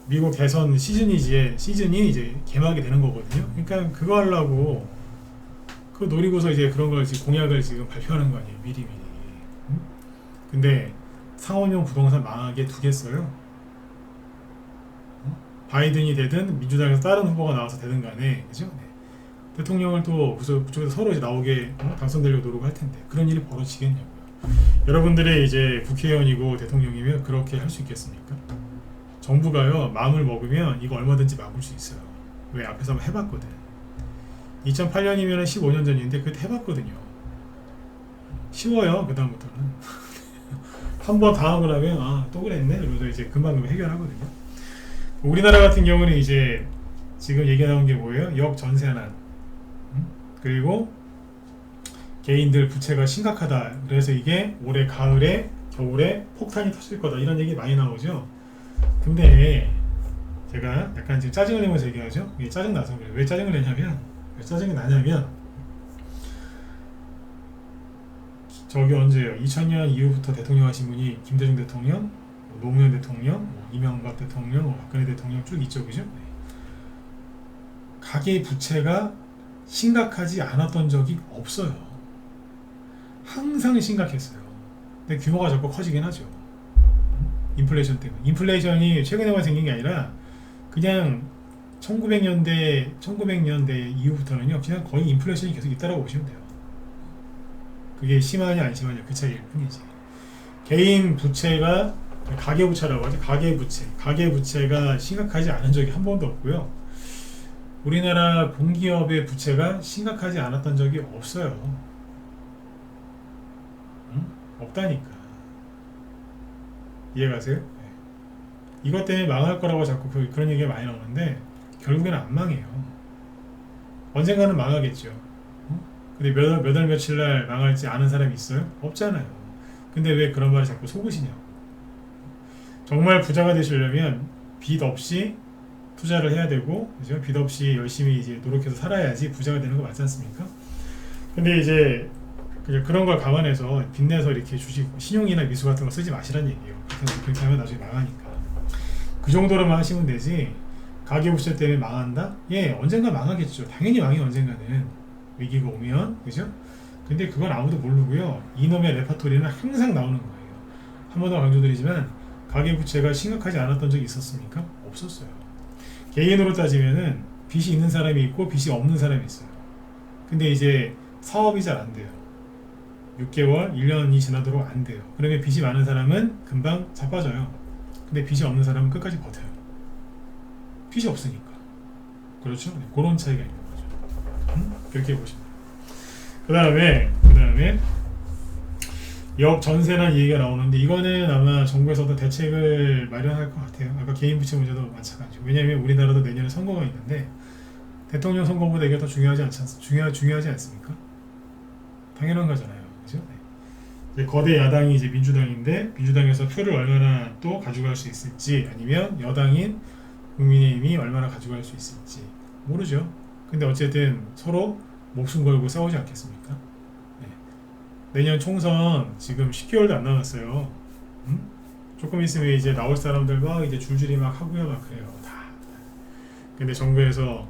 미국 대선 시즌이 이제 개막이 되는 거거든요. 그러니까 그거 하려고 그거 노리고서 이제 그런 걸 지금 공약을 지금 발표하는 거 아니에요. 미리. 응? 근데 상업용 부동산 망하게 두겠어요? 바이든이 되든 민주당에서 다른 후보가 나와서 되든 간에 그죠? 네. 대통령을 또 그쪽에서 서로 이제 나오게 당선되려고 노력할 텐데 그런 일이 벌어지겠냐고요. 여러분들의 이제 국회의원이고 대통령이면 그렇게 할 수 있겠습니까? 정부가요 마음을 먹으면 이거 얼마든지 막을 수 있어요. 왜 앞에서 한번 해봤거든. 2008년이면 15년 전인데 그때 해봤거든요. 쉬워요. 그 다음부터는 한번 당하고 나면 또 그랬네 이러면서 이제 금방 해결하거든요. 우리나라 같은 경우는 이제 지금 얘기 나온 게 뭐예요? 역전세난 그리고 개인들 부채가 심각하다. 그래서 이게 올해 가을에 겨울에 폭탄이 터질 거다 이런 얘기 많이 나오죠. 근데 제가 약간 지금 짜증을 내면서 얘기하죠. 이게 짜증 나서 그래요. 왜 짜증을 내냐면 저기 언제예요? 2000년 이후부터 대통령 하신 분이 김대중 대통령, 노무현 대통령, 이명박 대통령, 박근혜 대통령 쭉 있죠, 그죠? 네. 가계 부채가 심각하지 않았던 적이 없어요. 항상 심각했어요. 근데 규모가 자꾸 커지긴 하죠. 인플레이션 때문에. 인플레이션이 최근에만 생긴 게 아니라 그냥 1900년대 이후부터는요, 그냥 거의 인플레이션이 계속 있다라고 보시면 돼요. 그게 심하냐 안 심하냐 그 차이일 뿐이지. 개인 부채가 가계부채라고 하죠. 가계부채가 심각하지 않은 적이 한 번도 없고요. 우리나라 공기업의 부채가 심각하지 않았던 적이 없어요. 응? 없다니까. 이해가세요? 네. 이것 때문에 망할 거라고 자꾸 그런 얘기가 많이 나오는데 결국에는 안 망해요. 언젠가는 망하겠죠. 근데 몇 월 며칠 날 망할지 아는 사람이 있어요? 없잖아요. 근데 왜 그런 말을 자꾸 속으시냐고. 정말 부자가 되시려면 빚 없이 투자를 해야 되고, 그죠? 빚 없이 열심히 이제 노력해서 살아야지 부자가 되는 거 맞지 않습니까? 근데 이제 그런 걸 감안해서 빚내서 이렇게 주식, 신용이나 미수 같은 거 쓰지 마시란 얘기예요. 그렇게 하면 나중에 망하니까. 그 정도로만 하시면 되지. 가계부채 때문에 망한다? 예, 언젠가 망하겠죠. 당연히 망해 언젠가는. 위기가 오면, 그죠? 근데 그건 아무도 모르고요. 이놈의 레파토리는 항상 나오는 거예요. 한 번 더 강조드리지만 가계부채가 심각하지 않았던 적이 있었습니까? 없었어요. 개인으로 따지면은 빚이 있는 사람이 있고 빚이 없는 사람이 있어요. 근데 이제 사업이 잘 안 돼요. 6개월, 1년이 지나도록 안 돼요. 그러면 빚이 많은 사람은 금방 자빠져요. 근데 빚이 없는 사람은 끝까지 버텨요. 빚이 없으니까. 그렇죠? 네, 그런 차이가 있는 거죠. 그렇게 보시면 돼요. 그 다음에 역전세난 얘기가 나오는데 이거는 아마 정부에서도 대책을 마련할 것 같아요. 아까 개인 부채 문제도 마찬가지고. 왜냐하면 우리나라도 내년에 선거가 있는데 대통령 선거보다 이게 더 중요하지 않습니까? 당연한 거잖아요. 그죠? 네. 거대 야당이 이제 민주당인데 민주당에서 표를 얼마나 또 가져갈 수 있을지 아니면 여당인 국민의힘이 얼마나 가져갈 수 있을지 모르죠. 근데 어쨌든 서로 목숨 걸고 싸우지 않겠습니까? 네. 내년 총선 지금 10개월도 안 남았어요. 조금 있으면 이제 나올 사람들 막 이제 줄줄이 막 하고요, 막 그래요. 다. 근데 정부에서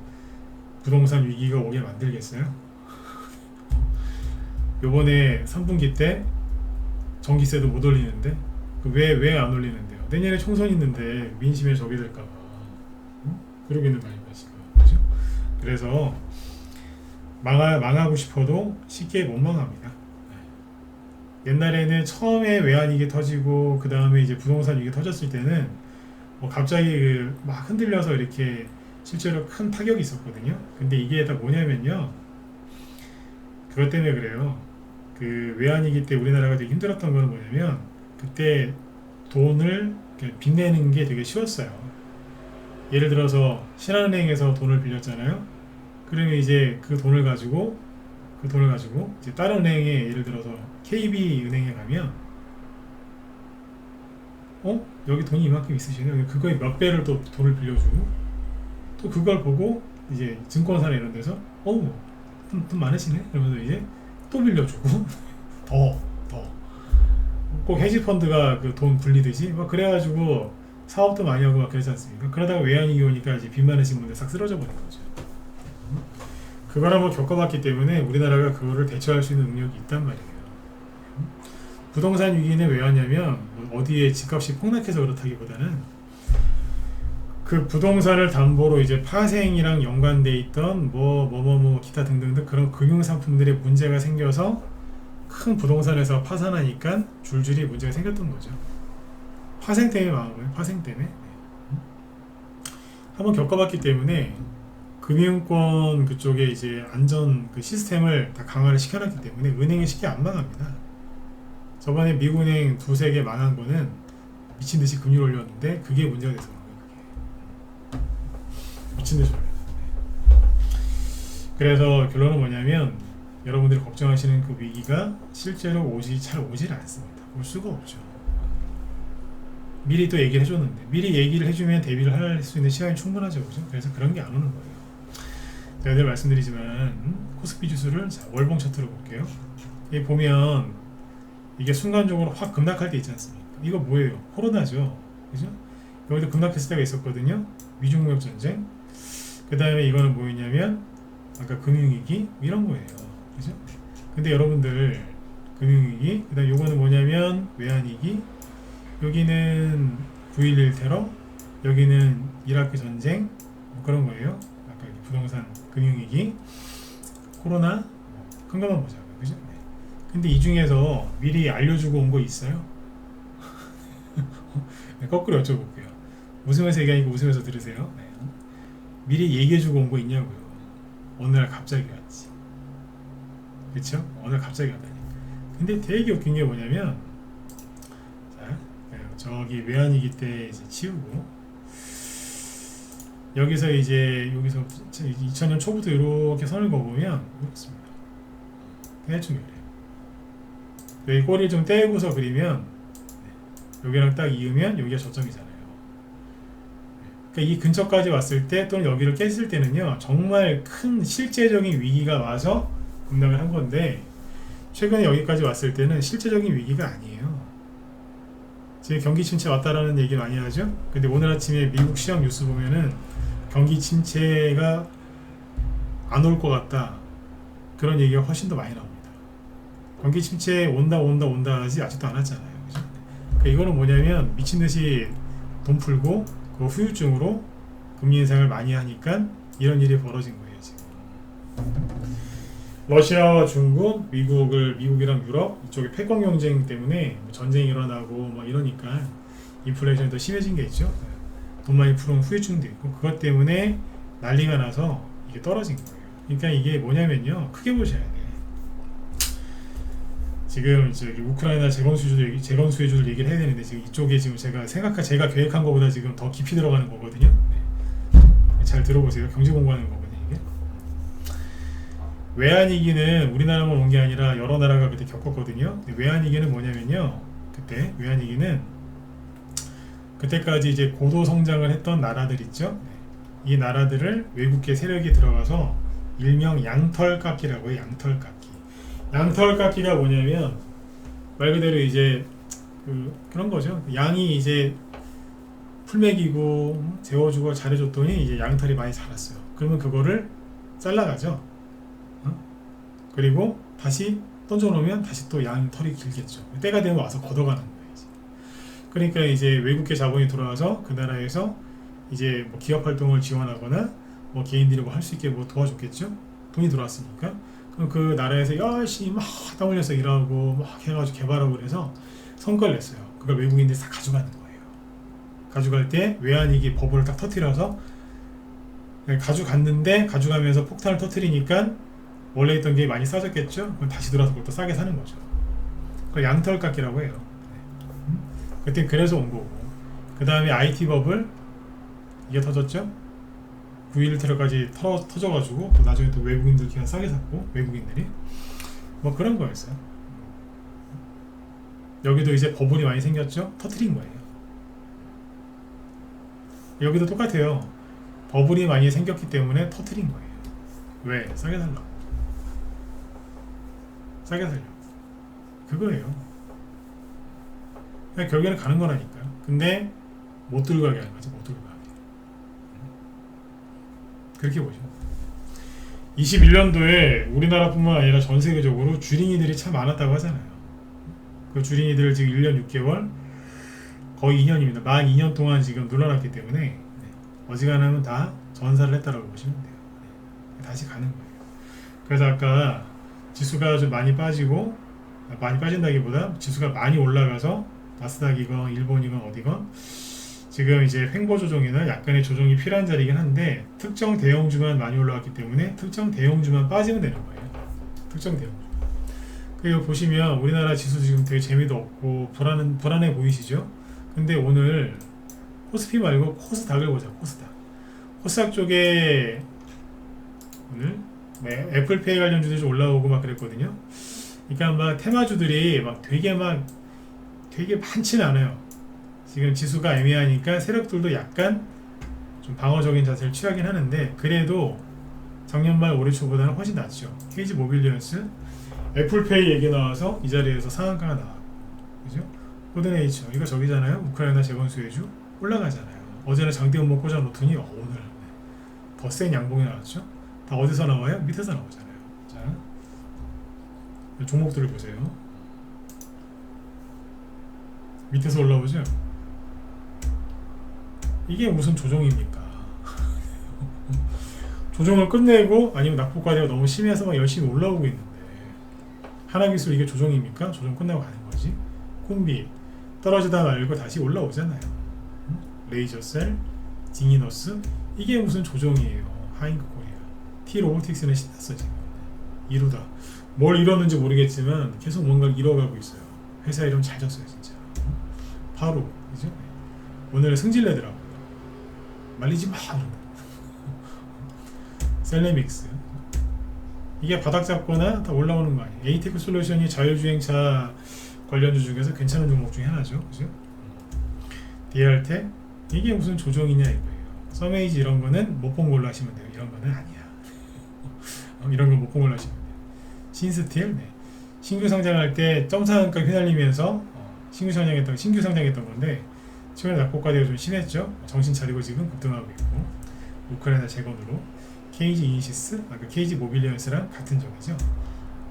부동산 위기가 오게 만들겠어요? 요번에 3분기 때 전기세도 못 올리는데 왜 안 올리는데요? 내년에 총선 있는데 민심에 적이 될까봐 그러기는 말입니다 지금. 그죠? 그래서 망하고 싶어도 쉽게 못 망합니다. 옛날에는 처음에 외환위기 터지고 그 다음에 이제 부동산 위기 터졌을 때는 뭐 갑자기 막 흔들려서 이렇게 실제로 큰 타격이 있었거든요. 근데 이게 다 뭐냐면요, 그것 때문에 그래요. 그 외환위기 때 우리나라가 되게 힘들었던 거는 뭐냐면 그때 돈을 빚내는 게 되게 쉬웠어요. 예를 들어서 신한은행에서 돈을 빌렸잖아요. 그러면 이제 그 돈을 가지고 이제 다른 은행에, 예를 들어서 KB은행에 가면 여기 돈이 이만큼 있으시네, 그거에 몇 배를 또 돈을 빌려주고, 또 그걸 보고 이제 증권사나 이런 데서 돈 많으시네 그러면서 이제 또 빌려주고 꼭 헤지펀드가 그 돈 불리듯이 막 그래가지고 사업도 많이 하고 막 그러지 않습니까? 그러다가 외환위기 오니까 이제 빚 많으신 분들 싹 쓰러져 버린 거죠. 그걸 한번 겪어봤기 때문에 우리나라가 그거를 대처할 수 있는 능력이 있단 말이에요. 부동산 위기는 왜 왔냐면 어디에 집값이 폭락해서 그렇다기보다는 그 부동산을 담보로 이제 파생이랑 연관돼 있던 뭐 기타 등등등 그런 금융 상품들의 문제가 생겨서 큰 부동산에서 파산하니까 줄줄이 문제가 생겼던 거죠. 파생 때문에 망한 거예요. 파생 때문에. 한번 겪어봤기 때문에 금융권 그쪽에 이제 안전 그 시스템을 다 강화를 시켜놨기 때문에 은행이 쉽게 안 망합니다. 저번에 미국은행 두세 개 망한 거는 미친 듯이 금리 올렸는데 그게 문제가 돼서 그런 거예요. 미친 듯이 올렸어요. 그래서 결론은 뭐냐면 여러분들이 걱정하시는 그 위기가 실제로 잘 오질 않습니다. 올 수가 없죠. 미리 또 얘기를 해줬는데, 미리 얘기를 해주면 대비를 할 수 있는 시간이 충분하죠. 그죠? 그래서 그런 게 안 오는 거예요. 제가 늘 말씀드리지만 코스피 지수를 월봉 차트로 볼게요. 여기 보면 이게 순간적으로 확 급락할 때 있지 않습니까? 이거 뭐예요? 코로나죠. 그죠? 여기도 급락했을 때가 있었거든요. 미중무역 전쟁. 그 다음에 이거는 뭐였냐면 아까 금융위기 이런 거예요. 그죠? 근데 여러분들 금융위기, 그 다음 요거는 뭐냐면 외환위기, 여기는 9.11 테러, 여기는 이라크 전쟁, 뭐 그런 거예요. 아까 부동산 금융위기, 코로나, 큰 것만 보자고요. 그죠? 네. 근데 이 중에서 미리 알려주고 온 거 있어요? 네, 거꾸로 여쭤볼게요. 웃으면서 얘기하니까 웃으면서 들으세요. 네. 미리 얘기해주고 온 거 있냐고요. 어느 날 갑자기 왔지. 그쵸? 어느 날 갑자기 왔다니까. 근데 되게 웃긴 게 뭐냐면, 자, 저기 외환위기 때 이제 치우고, 여기서 2000년 초부터 이렇게 선을 그어보면 이렇습니다. 대충 이래요. 여기 꼬리를 좀 떼고서 그리면 여기랑 딱 이으면 여기가 저점이잖아요. 그러니까 이 근처까지 왔을 때 또는 여기를 깼을 때는요, 정말 큰 실제적인 위기가 와서 급락을 한 건데, 최근에 여기까지 왔을 때는 실제적인 위기가 아니에요. 지금 경기 침체 왔다라는 얘기 많이 하죠. 근데 오늘 아침에 미국 시황 뉴스 보면은 경기 침체가 안 올 것 같다, 그런 얘기가 훨씬 더 많이 나옵니다. 경기 침체 온다 하지 아직도 안 왔잖아요. 그죠? 그러니까 이거는 뭐냐면 미친듯이 돈 풀고 그 후유증으로 금리 인상을 많이 하니까 이런 일이 벌어진 거예요. 지금 러시아와 중국, 미국이랑 유럽 이쪽에 패권 경쟁 때문에 전쟁이 일어나고 뭐 이러니까 인플레이션이 더 심해진 게 있죠. 돈 많이 푸는 후유증도 있고, 그것 때문에 난리가 나서 이게 떨어진 거예요. 그러니까 이게 뭐냐면요, 크게 보셔야 돼. 지금 저기 우크라이나 재건수혜주들 얘기를 해야 되는데, 지금 이쪽에 지금 제가 계획한 것보다 지금 더 깊이 들어가는 거거든요. 네. 잘 들어보세요. 경제 공부하는 거거든요. 이게. 외환위기는 우리나라만 온 게 아니라 여러 나라가 그때 겪었거든요. 외환위기는 뭐냐면요, 그때 외환위기는 그때까지 이제 고도 성장을 했던 나라들 있죠. 이 나라들을 외국계 세력이 들어가서 일명 양털깎기라고 해요. 양털깎기. 양털깎기가 뭐냐면 말 그대로 이제 그런 거죠. 양이 이제 풀 먹이고 재워주고 잘해줬더니 이제 양털이 많이 자랐어요. 그러면 그거를 잘라가죠. 그리고 다시 던져놓으면 다시 또 양털이 길겠죠. 때가 되면 와서 걷어가는 거예요. 이제. 그러니까 이제 외국계 자본이 들어와서 그 나라에서 이제 뭐 기업 활동을 지원하거나 뭐 개인들이 뭐 할 수 있게 뭐 도와줬겠죠. 돈이 들어왔으니까. 그럼 그 나라에서 열심히 막 땀 흘려서 일하고 막 해가지고 개발하고 그래서 성과를 냈어요. 그걸 외국인들이 다 가져가는 거예요. 가져갈 때 외환위기 버블을 딱 터뜨려서 가져갔는데 가져가면서 폭탄을 터뜨리니까 원래 있던 게 많이 싸졌겠죠. 그럼 다시 들어와서 그걸 또 싸게 사는 거죠. 그걸 양털깎기라고 해요. 그때 그래서 온 거고. 그 다음에 IT 버블 이게 터졌죠. 9.11 테러까지 터져가지고 또 나중에 또 외국인들 기가 싸게 샀고 외국인들이 뭐 그런 거였어요. 여기도 이제 버블이 많이 생겼죠. 터뜨린 거예요. 여기도 똑같아요. 버블이 많이 생겼기 때문에 터뜨린 거예요. 왜? 싸게 살라고. 싸게 살려고. 그거예요. 그냥 결국에는 가는 거라니까요. 근데 못 들고 가게 하는 거죠. 못 들고 가게. 그렇게 보죠. 21년도에 우리나라뿐만 아니라 전 세계적으로 주린이들이 참 많았다고 하잖아요. 그 주린이들 지금 1년 6개월 거의 2년입니다. 만 2년 동안 지금 눌러놨기 때문에 어지간하면 다 전사를 했다라고 보시면 돼요. 다시 가는 거예요. 그래서 아까 지수가 좀 많이 빠지고 많이 빠진다기보다 지수가 많이 올라가서 나스닥이건 일본이건 어디건 지금 이제 횡보 조정이나 약간의 조정이 필요한 자리이긴 한데 특정 대형주만 많이 올라왔기 때문에 특정 대형주만 빠지면 되는 거예요. 특정 대형주. 그리고 보시면 우리나라 지수 지금 되게 재미도 없고 불안해 보이시죠? 근데 오늘 코스피 말고 코스닥을 보자. 코스닥 쪽에 오늘 애플페이 관련주들이 좀 올라오고 막 그랬거든요. 그러니까 막 테마주들이 막 되게 많지는 않아요. 지금 지수가 애매하니까 세력들도 약간 좀 방어적인 자세를 취하긴 하는데 그래도 작년 말 올해 초보다는 훨씬 낫죠. KG 모빌리언스, 애플페이 얘기 나와서 이 자리에서 상한가가 나왔고, 그죠? 골든에이처 이거 저기잖아요. 우크라이나 재건 수혜주 올라가잖아요. 어제는 장대음 못 꽂아놓더니 오늘 더 센 양봉이 나왔죠. 다 어디서 나와요? 밑에서 나오잖아요. 자, 종목들을 보세요. 밑에서 올라오죠. 이게 무슨 조정입니까? 조정을 끝내고 아니면 낙폭과대가 너무 심해서 막 열심히 올라오고 있는데 하나기술 이게 조정입니까? 조정 끝나고 가는 거지. 콤비 떨어지다 말고 다시 올라오잖아요. 레이저셀, 징이너스 이게 무슨 조정이에요. 하잉크 코리아, T-로보틱스는 신났어 지금. 이루다 뭘 이뤘는지 모르겠지만 계속 뭔가를 이뤄가고 있어요. 회사 이름 잘 졌어요 진짜. 바로 그죠? 오늘 승질내더라고요. 말리지 마. 셀레믹스 이게 바닥 잡거나 다 올라오는 거 아니에요. 에이테크 솔루션이 자율주행차 관련주 중에서 괜찮은 종목 중에 하나죠. 그죠? DR텍 이게 무슨 조정이냐 이거예요. 서메이지 이런 거는 못 본 걸로 하시면 돼요. 이런 거는 아니야. 이런 거 못 본 걸로 하시면 돼요. 신스틸 신규 상장할 때 점상한가 휘날리면서 신규 상장했던 건데 최근에 낙폭과대가 좀 심했죠. 정신 차리고 지금 급등하고 있고 우크라이나 재건으로 KG 이니시스, 아까 KG 모빌리언스랑 같은 종이죠.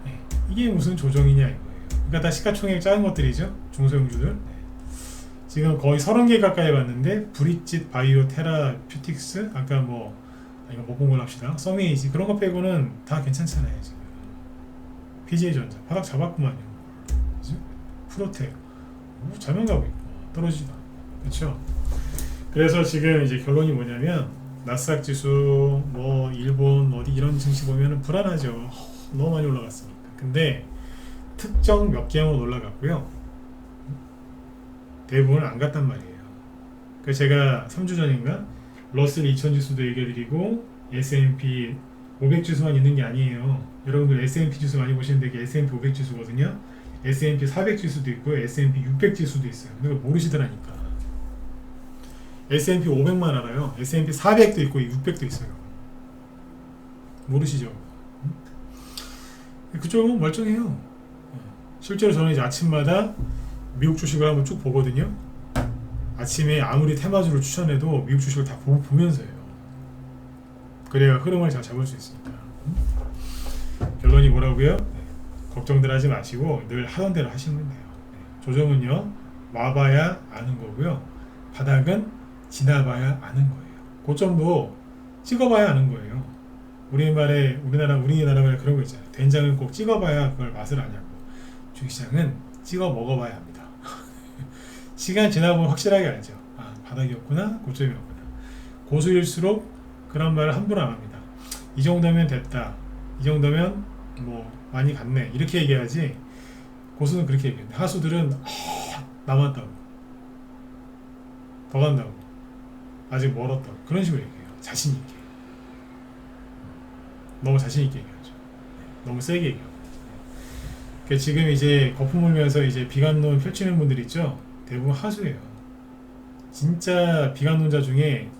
네. 이게 무슨 조정이냐 이거예요. 그러니까 다 시가총액 작은 것들이죠. 중소형주들. 네. 지금 거의 30개 가까이 봤는데 브릿짓, 바이오, 테라퓨틱스, 아까 이거 못 본 걸로 합시다. 서메이지 그런 거 빼고는 다 괜찮잖아요. 지금 PG전자 바닥 잡았구만요. 그죠? 프로텍 잘만 가고 있고 떨어지지도 않고 그렇죠. 그래서 지금 이제 결론이 뭐냐면 나스닥 지수 일본 어디 이런 증시 보면은 불안하죠. 너무 많이 올라갔으니까. 근데 특정 몇 개만 올라갔고요. 대부분 안 갔단 말이에요. 그래서 제가 3주 전인가 러셀 2000 지수도 얘기해드리고 S&P 500 지수만 있는 게 아니에요. 여러분들 S&P 지수 많이 보시는데 이게 S&P 500 지수거든요. S&P 400 지수도 있고 S&P 600 지수도 있어요. 근데 모르시더라니까. S&P 500만 알아요. S&P 400도 있고 600도 있어요. 모르시죠? 그쪽은 멀쩡해요. 실제로 저는 이제 아침마다 미국 주식을 한번 쭉 보거든요. 아침에 아무리 테마주를 추천해도 미국 주식을 다 보면서 해요. 그래야 흐름을 잘 잡을 수 있으니까. 결론이 뭐라고요? 걱정들 하지 마시고 늘 하던 대로 하시면 돼요. 조정은요, 와봐야 아는 거고요. 바닥은 지나봐야 아는 거예요. 고점도 찍어봐야 아는 거예요. 우리나라 말에 그런 거 있잖아요. 된장을 꼭 찍어봐야 그걸 맛을 아냐고. 주식시장은 찍어 먹어봐야 합니다. 시간 지나보면 확실하게 알죠. 아, 바닥이었구나, 고점이었구나. 고수일수록 그런 말을 함부로 안 합니다. 이 정도면 됐다. 이 정도면 뭐 많이 갔네. 이렇게 얘기하지. 고수는 그렇게 얘기해요. 하수들은 남았다고, 더 간다고, 아직 멀었다고, 그런 식으로 얘기해요. 자신 있게. 너무 자신 있게 얘기하죠. 너무 세게 얘기하고. 그러니까 지금 이제 거품 물면서 이제 비관론 펼치는 분들 있죠. 대부분 하수예요. 진짜 비관론자 중에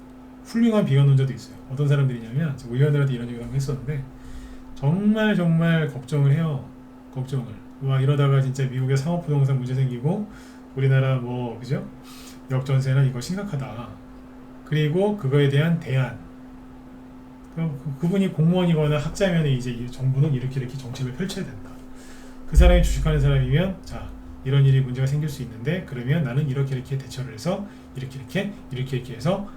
훌륭한 비관론자도 있어요. 어떤 사람들이냐면 제가 의원들한테 이런 얘기를 한번 했었는데 정말 걱정을 해요. 걱정을. 와, 이러다가 진짜 미국의 상업부동산 문제 생기고 우리나라 뭐 그죠? 역전세는 이거 심각하다. 그리고 그거에 대한 대안. 그분이 공무원이거나 학자면 이제 정부는 이렇게 정책을 펼쳐야 된다. 그 사람이 주식하는 사람이면 자, 이런 일이 문제가 생길 수 있는데 그러면 나는 이렇게 대처를 해서 이렇게 해서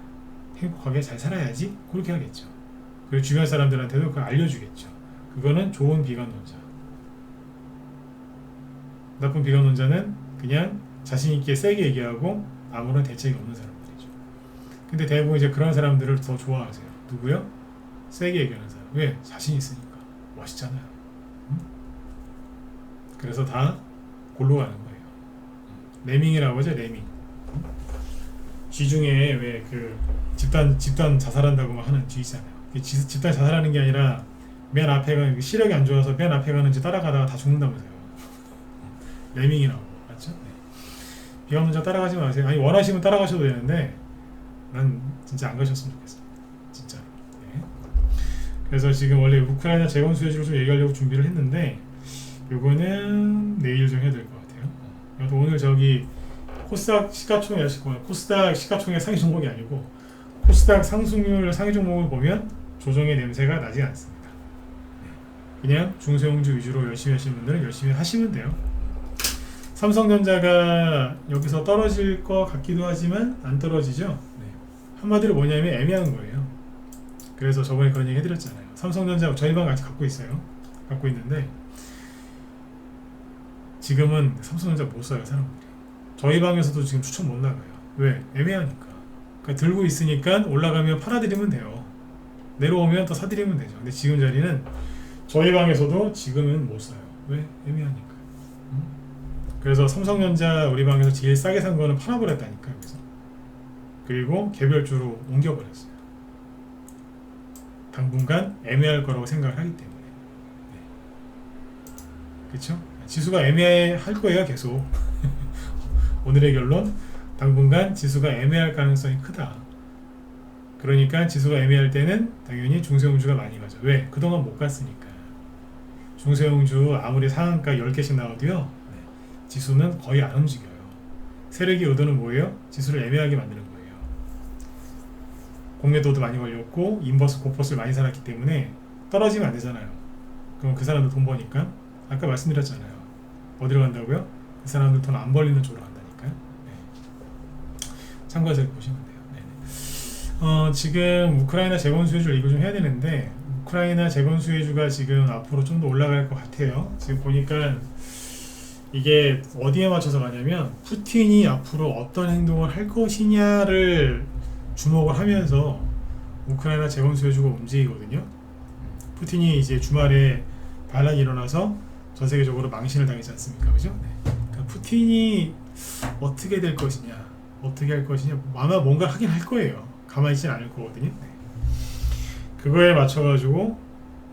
행복하게 잘 살아야지. 그렇게 하겠죠. 그리고 주변 사람들한테도 그걸 알려주겠죠. 그거는 좋은 비관론자. 나쁜 비관론자는 그냥 자신있게 세게 얘기하고 아무런 대책이 없는 사람들이죠. 근데 대부분 이제 그런 사람들을 더 좋아하세요. 누구요? 세게 얘기하는 사람. 왜? 자신 있으니까. 멋있잖아요. 그래서 다 골로 가는 거예요. 레밍이라고 하죠. 레밍. 쥐 중에 왜 그 집단 자살한다고 하는 쥐 있잖아요. 집단 자살하는 게 아니라 맨 앞에 가는 시력이 안 좋아서 맨 앞에 가는 쥐 따라가다가 다 죽는다면서요. 레밍이라고 맞죠? 네. 비관론자 따라가지 마세요. 아니 원하시면 따라가셔도 되는데 난 진짜 안 가셨으면 좋겠어요. 진짜로. 네. 그래서 지금 원래 우크라이나 재건 수혜주를 좀 얘기하려고 준비를 했는데 요거는 내일 좀 해야 될 것 같아요. 오늘 저기 코스닥 시가총액 상위 종목이 아니고 코스닥 상승률 상위 종목을 보면 조정의 냄새가 나지 않습니다. 그냥 중소형주 위주로 열심히 하시는 분들은 열심히 하시면 돼요. 삼성전자가 여기서 떨어질 것 같기도 하지만 안 떨어지죠. 네. 한마디로 뭐냐면 애매한 거예요. 그래서 저번에 그런 얘기 해드렸잖아요. 삼성전자 저희 방 같이 갖고 있어요. 갖고 있는데 지금은 삼성전자 못 사요. 사람들이. 저희 방에서도 지금 추천 못 나가요. 왜? 애매하니까. 그러니까 들고 있으니까 올라가면 팔아드리면 돼요. 내려오면 또 사드리면 되죠. 근데 지금 자리는 저희 방에서도 지금은 못 사요. 왜? 애매하니까. 그래서 삼성전자 우리 방에서 제일 싸게 산 거는 팔아버렸다니까 여기서. 그리고 개별주로 옮겨버렸어요. 당분간 애매할 거라고 생각을 하기 때문에. 네. 그쵸? 지수가 애매할 거예요 계속. 오늘의 결론, 당분간 지수가 애매할 가능성이 크다. 그러니까 지수가 애매할 때는 당연히 중소형주가 많이 가죠. 왜? 그동안 못 갔으니까. 중소형주 아무리 상한가 10개씩 나와도요, 지수는 거의 안 움직여요. 세력이 의도는 뭐예요? 지수를 애매하게 만드는 거예요. 공매도도 많이 걸렸고 인버스 고퍼스를 많이 살았기 때문에 떨어지면 안 되잖아요. 그럼 그 사람들 돈 버니까 아까 말씀드렸잖아요. 어디로 간다고요? 그 사람들 돈 안 벌리는 쪽으로 간다니까요. 네. 참고해서 보시면 돼요. 네네. 지금 우크라이나 재건 수혜주 얘기 좀 해야 되는데 우크라이나 재건 수혜주가 지금 앞으로 좀 더 올라갈 것 같아요. 지금 보니까 이게 어디에 맞춰서 가냐면 푸틴이 앞으로 어떤 행동을 할 것이냐를 주목을 하면서 우크라이나 재건 수혜주가 움직이거든요. 푸틴이 이제 주말에 반란이 일어나서 전 세계적으로 망신을 당했지 않습니까? 그죠? 네. 그러니까 푸틴이 어떻게 될 것이냐, 어떻게 할 것이냐, 아마 뭔가 하긴 할 거예요. 가만히 있진 않을 거거든요. 네. 그거에 맞춰가지고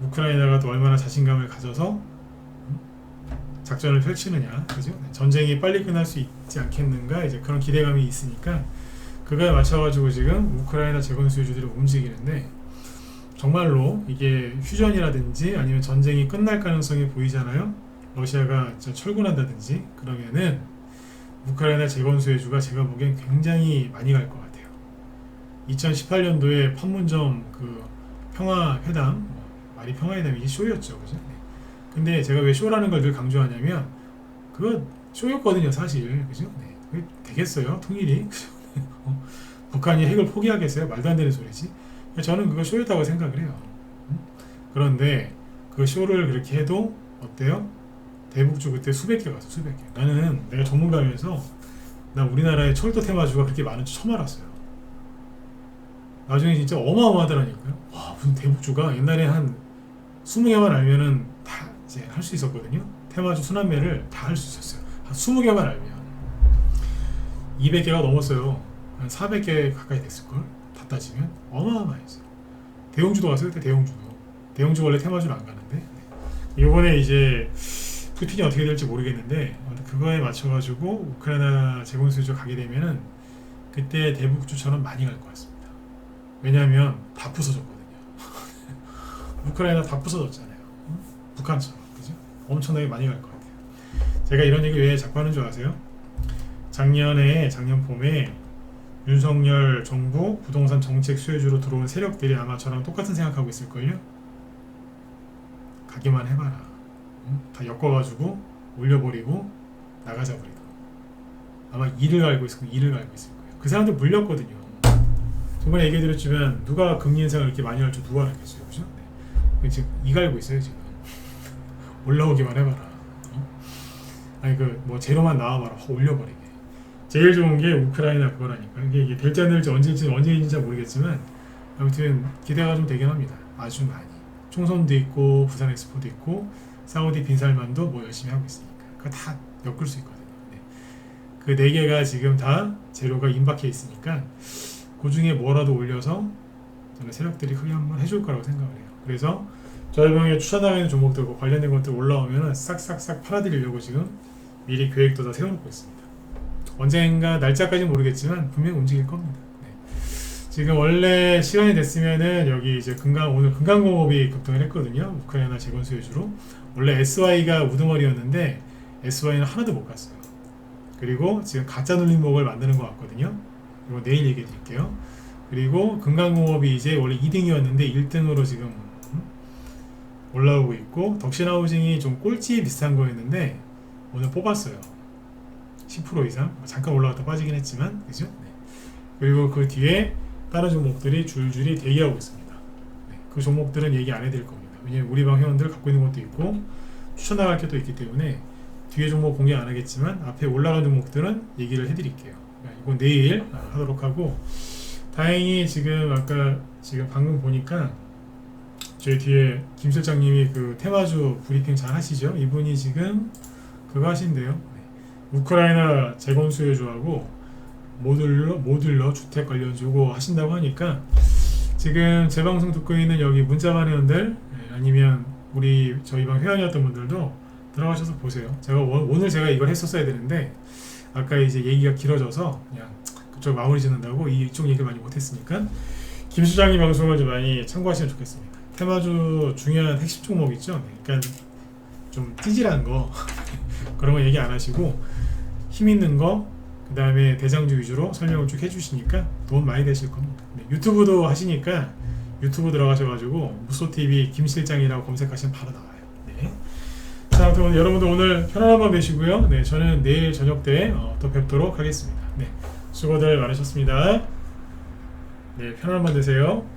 우크라이나가 또 얼마나 자신감을 가져서 작전을 펼치느냐, 그죠? 전쟁이 빨리 끝날 수 있지 않겠는가, 이제 그런 기대감이 있으니까 그거에 맞춰가지고 지금 우크라이나 재건 수요주들이 움직이는데 정말로 이게 휴전이라든지 아니면 전쟁이 끝날 가능성이 보이잖아요. 러시아가 철군한다든지 그러면은 우크라이나 재건 수요주가 제가 보기엔 굉장히 많이 갈 것 같아요. 2018년도에 판문점 그 평화회담, 말이 평화회담이지 쇼였죠, 그죠? 네. 근데 제가 왜 쇼라는 걸 늘 강조하냐면 그거 쇼였거든요, 사실, 그죠? 네. 그게 되겠어요, 통일이? 북한이 핵을 포기하겠어요? 말도 안 되는 소리지. 저는 그거 쇼였다고 생각을 해요. 그런데 그 쇼를 그렇게 해도 어때요? 대북주 그때 수백 개 갔어, 수백 개. 나는 내가 전문가면서 나 우리나라의 철도 테마주가 그렇게 많은 줄 처음 알았어요. 나중에 진짜 어마어마하더라니까요. 와, 무슨 대북주가 옛날에 한 20개만 알면은 다 이제 할 수 있었거든요. 테마주 순환매를 다 할 수 있었어요. 한 20개만 알면 200개가 넘었어요. 한 400개 가까이 됐을걸? 다 따지면 어마어마했어요. 대용주도 갔어요. 그때 대용주 원래 테마주는 안 가는데 이번에 이제 푸틴이 어떻게 될지 모르겠는데 그거에 맞춰가지고 우크라이나 재건 수요주 가게 되면은 그때 대북주처럼 많이 갈 것 같습니다. 왜냐하면 다 부서졌거든요. 우크라이나 다 부서졌잖아요. 북한처럼, 그죠? 엄청나게 많이 갈 것 같아요. 제가 이런 얘기 왜 자꾸 하는 줄 아세요? 작년 봄에 윤석열 정부 부동산 정책 수혜주로 들어온 세력들이 아마 저랑 똑같은 생각하고 있을걸요? 가기만 해봐라. 다 엮어가지고 올려버리고 나가자 버리고 아마 이를 갈고 있을 거예요. 그 사람들 물렸거든요. 저번에 얘기해드렸지만 누가 금리 인상을 이렇게 많이 할 줄 누가 알았겠어요, 그죠? 네. 지금 이 갈고 있어요 지금. 올라오기만 해봐라. 아니 그 뭐 재료만 나와봐라. 확 올려버리게. 제일 좋은 게 우크라이나 그거라니까. 이게 될지 안 될지 언제인지 모르겠지만 아무튼 기대가 좀 되긴 합니다. 아주 많이. 총선도 있고 부산 엑스포도 있고 사우디 빈살만도 뭐 열심히 하고 있으니까 그거 다 엮을 수 있거든요. 네. 그 4개가 지금 다 재료가 임박해 있으니까 그 중에 뭐라도 올려서 저는 세력들이 크게 한번 해줄 거라고 생각을 해요. 그래서 저희 방에 추천당하는 종목들 관련된 것들 올라오면 싹싹싹 팔아드리려고 지금 미리 계획도 다 세워놓고 있습니다. 언젠가 날짜까지는 모르겠지만 분명히 움직일 겁니다. 네. 지금 원래 시간이 됐으면은 여기 이제 오늘 금강공업이 급등을 했거든요. 우크라이나 재건 수요주로. 원래 SY가 우두머리였는데 SY는 하나도 못 갔어요. 그리고 지금 가짜 눌림목을 만드는 것 같거든요. 이거 내일 얘기해 드릴게요. 그리고 금강공업이 이제 원래 2등이었는데 1등으로 지금 올라오고 있고 덕신하우징이 좀 꼴찌 비슷한 거였는데 오늘 뽑았어요. 10% 이상 잠깐 올라갔다 빠지긴 했지만 그죠? 네. 그리고 그 뒤에 다른 종목들이 줄줄이 대기하고 있습니다. 네. 그 종목들은 얘기 안 해드릴 겁니다. 왜냐면 우리 방 회원들 갖고 있는 것도 있고 추천나갈 게 또 있기 때문에 뒤에 종목 공개 안 하겠지만 앞에 올라간 종목들은 얘기를 해드릴게요. 이건 내일 하도록 하고 다행히 지금 아까 지금 방금 보니까 저희 뒤에 김 실장님이 그 테마주 브리핑 잘 하시죠? 이분이 지금 그거 하신대요. 네. 우크라이나 재건 수요주하고 모듈러 주택 관련주고 하신다고 하니까 지금 제 방송 듣고 있는 여기 문자반 회원들 아니면 저희 방 회원이었던 분들도 들어가셔서 보세요. 오늘 제가 이걸 했었어야 되는데 아까 이제 얘기가 길어져서 그냥 그쪽 마무리 짓는다고 이쪽 얘기를 많이 못했으니까 김 수장님 방송을 좀 많이 참고하시면 좋겠습니다. 테마주 중요한 핵심 종목 있죠? 그러니까 좀 찌질한 거 그런 거 얘기 안 하시고 힘 있는 거 그 다음에 대장주 위주로 설명을 쭉 해주시니까 도움 많이 되실 겁니다. 네, 유튜브도 하시니까 유튜브 들어가셔가지고 무소TV 김실장이라고 검색하시면 바로 나와요. 네. 자, 아무튼 여러분들 오늘 편안한 밤 되시고요. 네, 저는 내일 저녁 때 또 뵙도록 하겠습니다. 네, 수고들 많으셨습니다. 네, 편안한 밤 되세요.